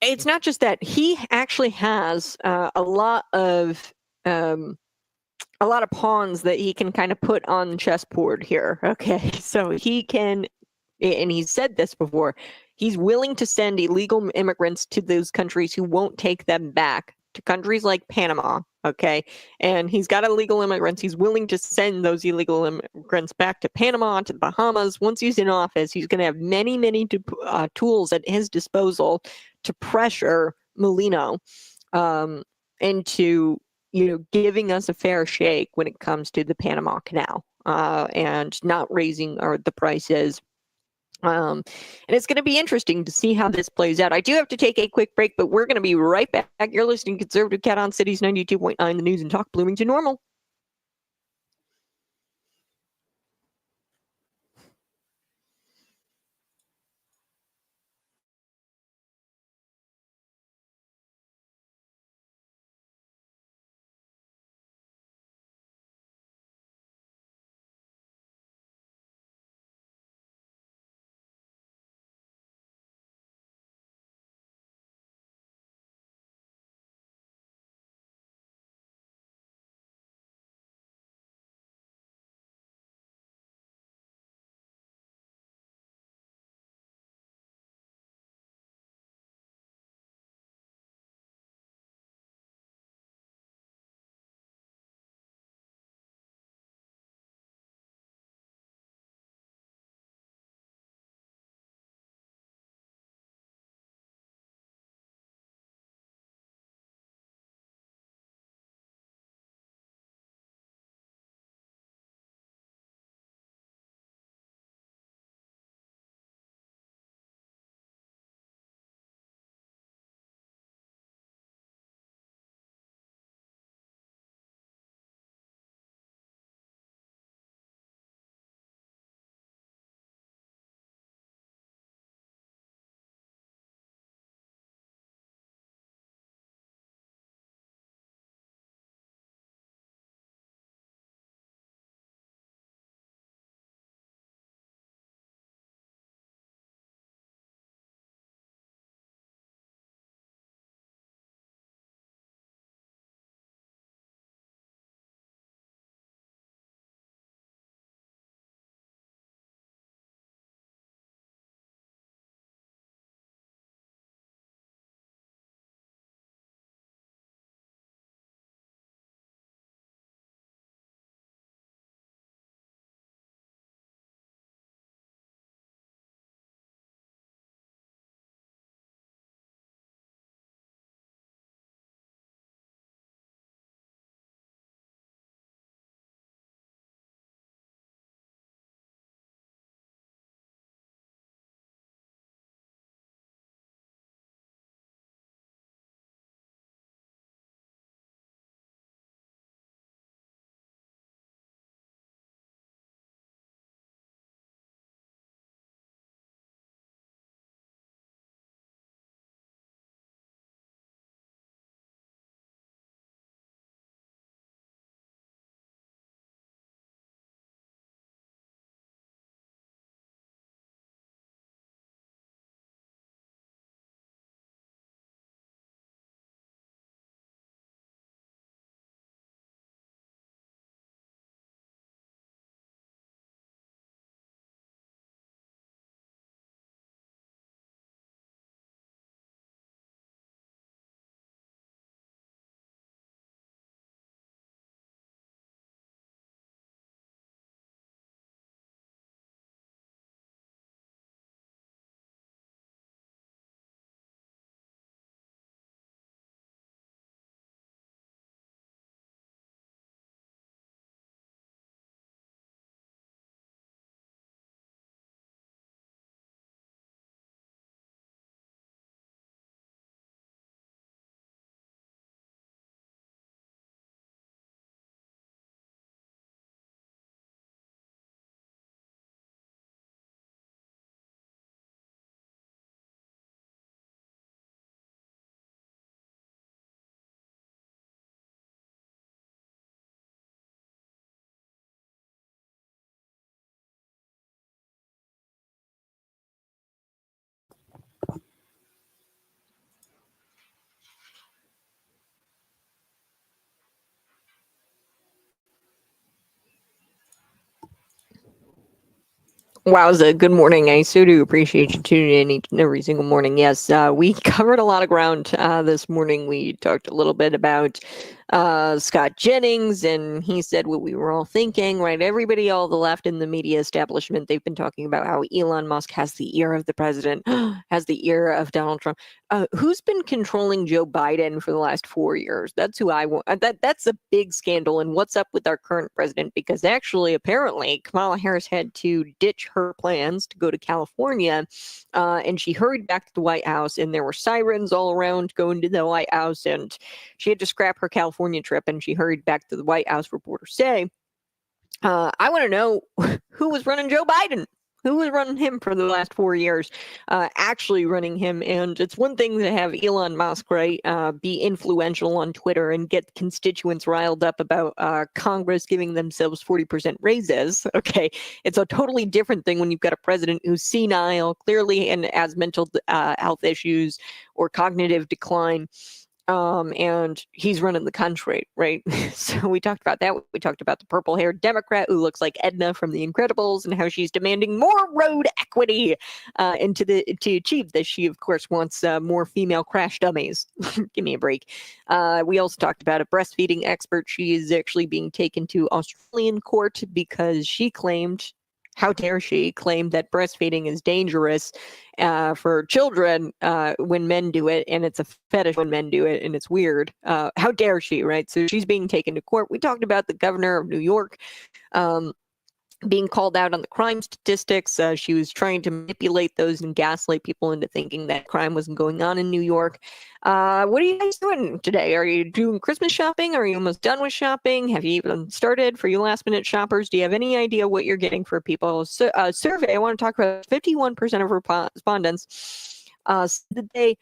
It's not just that. He actually has a lot of pawns that he can kind of put on the chessboard here. Okay, so he can, and he's said this before, he's willing to send illegal immigrants to those countries who won't take them back to countries like Panama, okay? And he's got illegal immigrants. He's willing to send those illegal immigrants back to Panama, to the Bahamas. Once he's in office, he's going to have many, many tools at his disposal to pressure Molino into, giving us a fair shake when it comes to the Panama Canal and not raising the prices. And it's going to be interesting to see how this plays out. I do have to take a quick break, but we're going to be right back. You're listening to Conservative Cat on Cities 92.9, the News and Talk, Bloomington Normal. Wowza, good morning. I so do appreciate you tuning in each and every single morning. Yes, we covered a lot of ground this morning. We talked a little bit about Scott Jennings, and he said what we were all thinking, right? Everybody, all the left in the media establishment, they've been talking about how Elon Musk has the ear of the president, has the ear of Donald Trump. Who's been controlling Joe Biden for the last 4 years? That's who I want. That's a big scandal. And what's up with our current president? Because actually, apparently, Kamala Harris had to ditch her plans to go to California, and she hurried back to the White House, and there were sirens all around going to the White House, and she had to scrap her California trip, and she hurried back to the White House, reporters say. I want to know who was running Joe Biden. Who was running him for the last 4 years, actually running him? And it's one thing to have Elon Musk, right, be influential on Twitter and get constituents riled up about Congress giving themselves 40% raises. Okay, it's a totally different thing when you've got a president who's senile, clearly, and has mental health issues or cognitive decline. And he's running the country, right? So we talked about that. We talked about the purple-haired Democrat who looks like Edna from The Incredibles and how she's demanding more road equity to achieve this. She, of course, wants more female crash dummies. Give me a break. We also talked about a breastfeeding expert. She is actually being taken to Australian court because she claimed, how dare she claim, that breastfeeding is dangerous for children when men do it, and it's a fetish when men do it, and it's weird. How dare she, right? So she's being taken to court. We talked about the governor of New York being called out on the crime statistics. She was trying to manipulate those and gaslight people into thinking that crime wasn't going on in New York. What are you guys doing today? Are you doing Christmas shopping? Are you almost done with shopping? Have you even started? For you last minute shoppers, do you have any idea what you're getting for people? So, survey, I want to talk about 51% of respondents said that they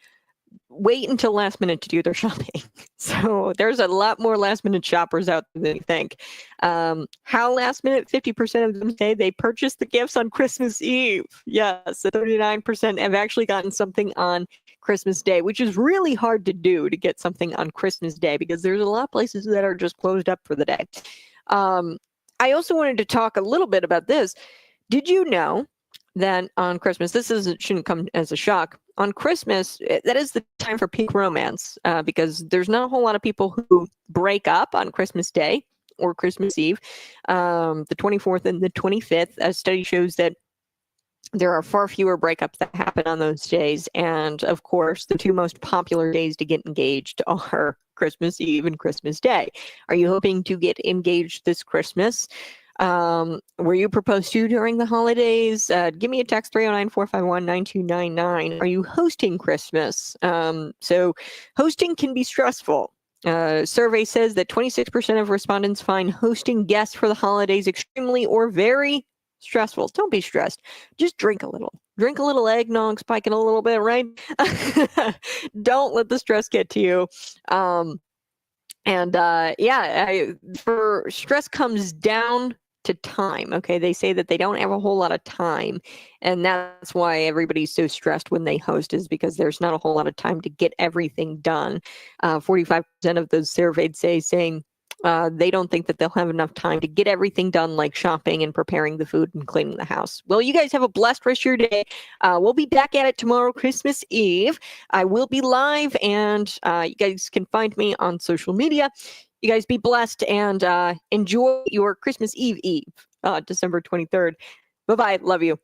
wait until last minute to do their shopping. So there's a lot more last minute shoppers out there than you think. How last minute? 50% of them say they purchased the gifts on Christmas Eve. Yes, 39% have actually gotten something on Christmas Day, which is really hard to do, to get something on Christmas Day, because there's a lot of places that are just closed up for the day. I also wanted to talk a little bit about this. Did you know that on Christmas, shouldn't come as a shock, on Christmas, that is the time for peak romance, because there's not a whole lot of people who break up on Christmas Day or Christmas Eve, the 24th and the 25th. A study shows that there are far fewer breakups that happen on those days. And of course, the two most popular days to get engaged are Christmas Eve and Christmas Day. Are you hoping to get engaged this Christmas? Were you proposed to during the holidays? Give me a text, 309-451-9299. Are you hosting Christmas? So hosting can be stressful. Survey says that 26% of respondents find hosting guests for the holidays extremely or very stressful. Don't be stressed. Just drink a little. Drink a little eggnog, spike it a little bit, right? Don't let the stress get to you. For stress comes down to time. Okay, they say that they don't have a whole lot of time, and that's why everybody's so stressed when they host, is because there's not a whole lot of time to get everything done. 45% of those surveyed saying they don't think that they'll have enough time to get everything done, like shopping and preparing the food and cleaning the house. Well, you guys have a blessed rest of your day. We'll be back at it tomorrow, Christmas Eve. I will be live, and you guys can find me on social media. You guys be blessed and enjoy your Christmas Eve, December 23rd. Bye-bye. Love you.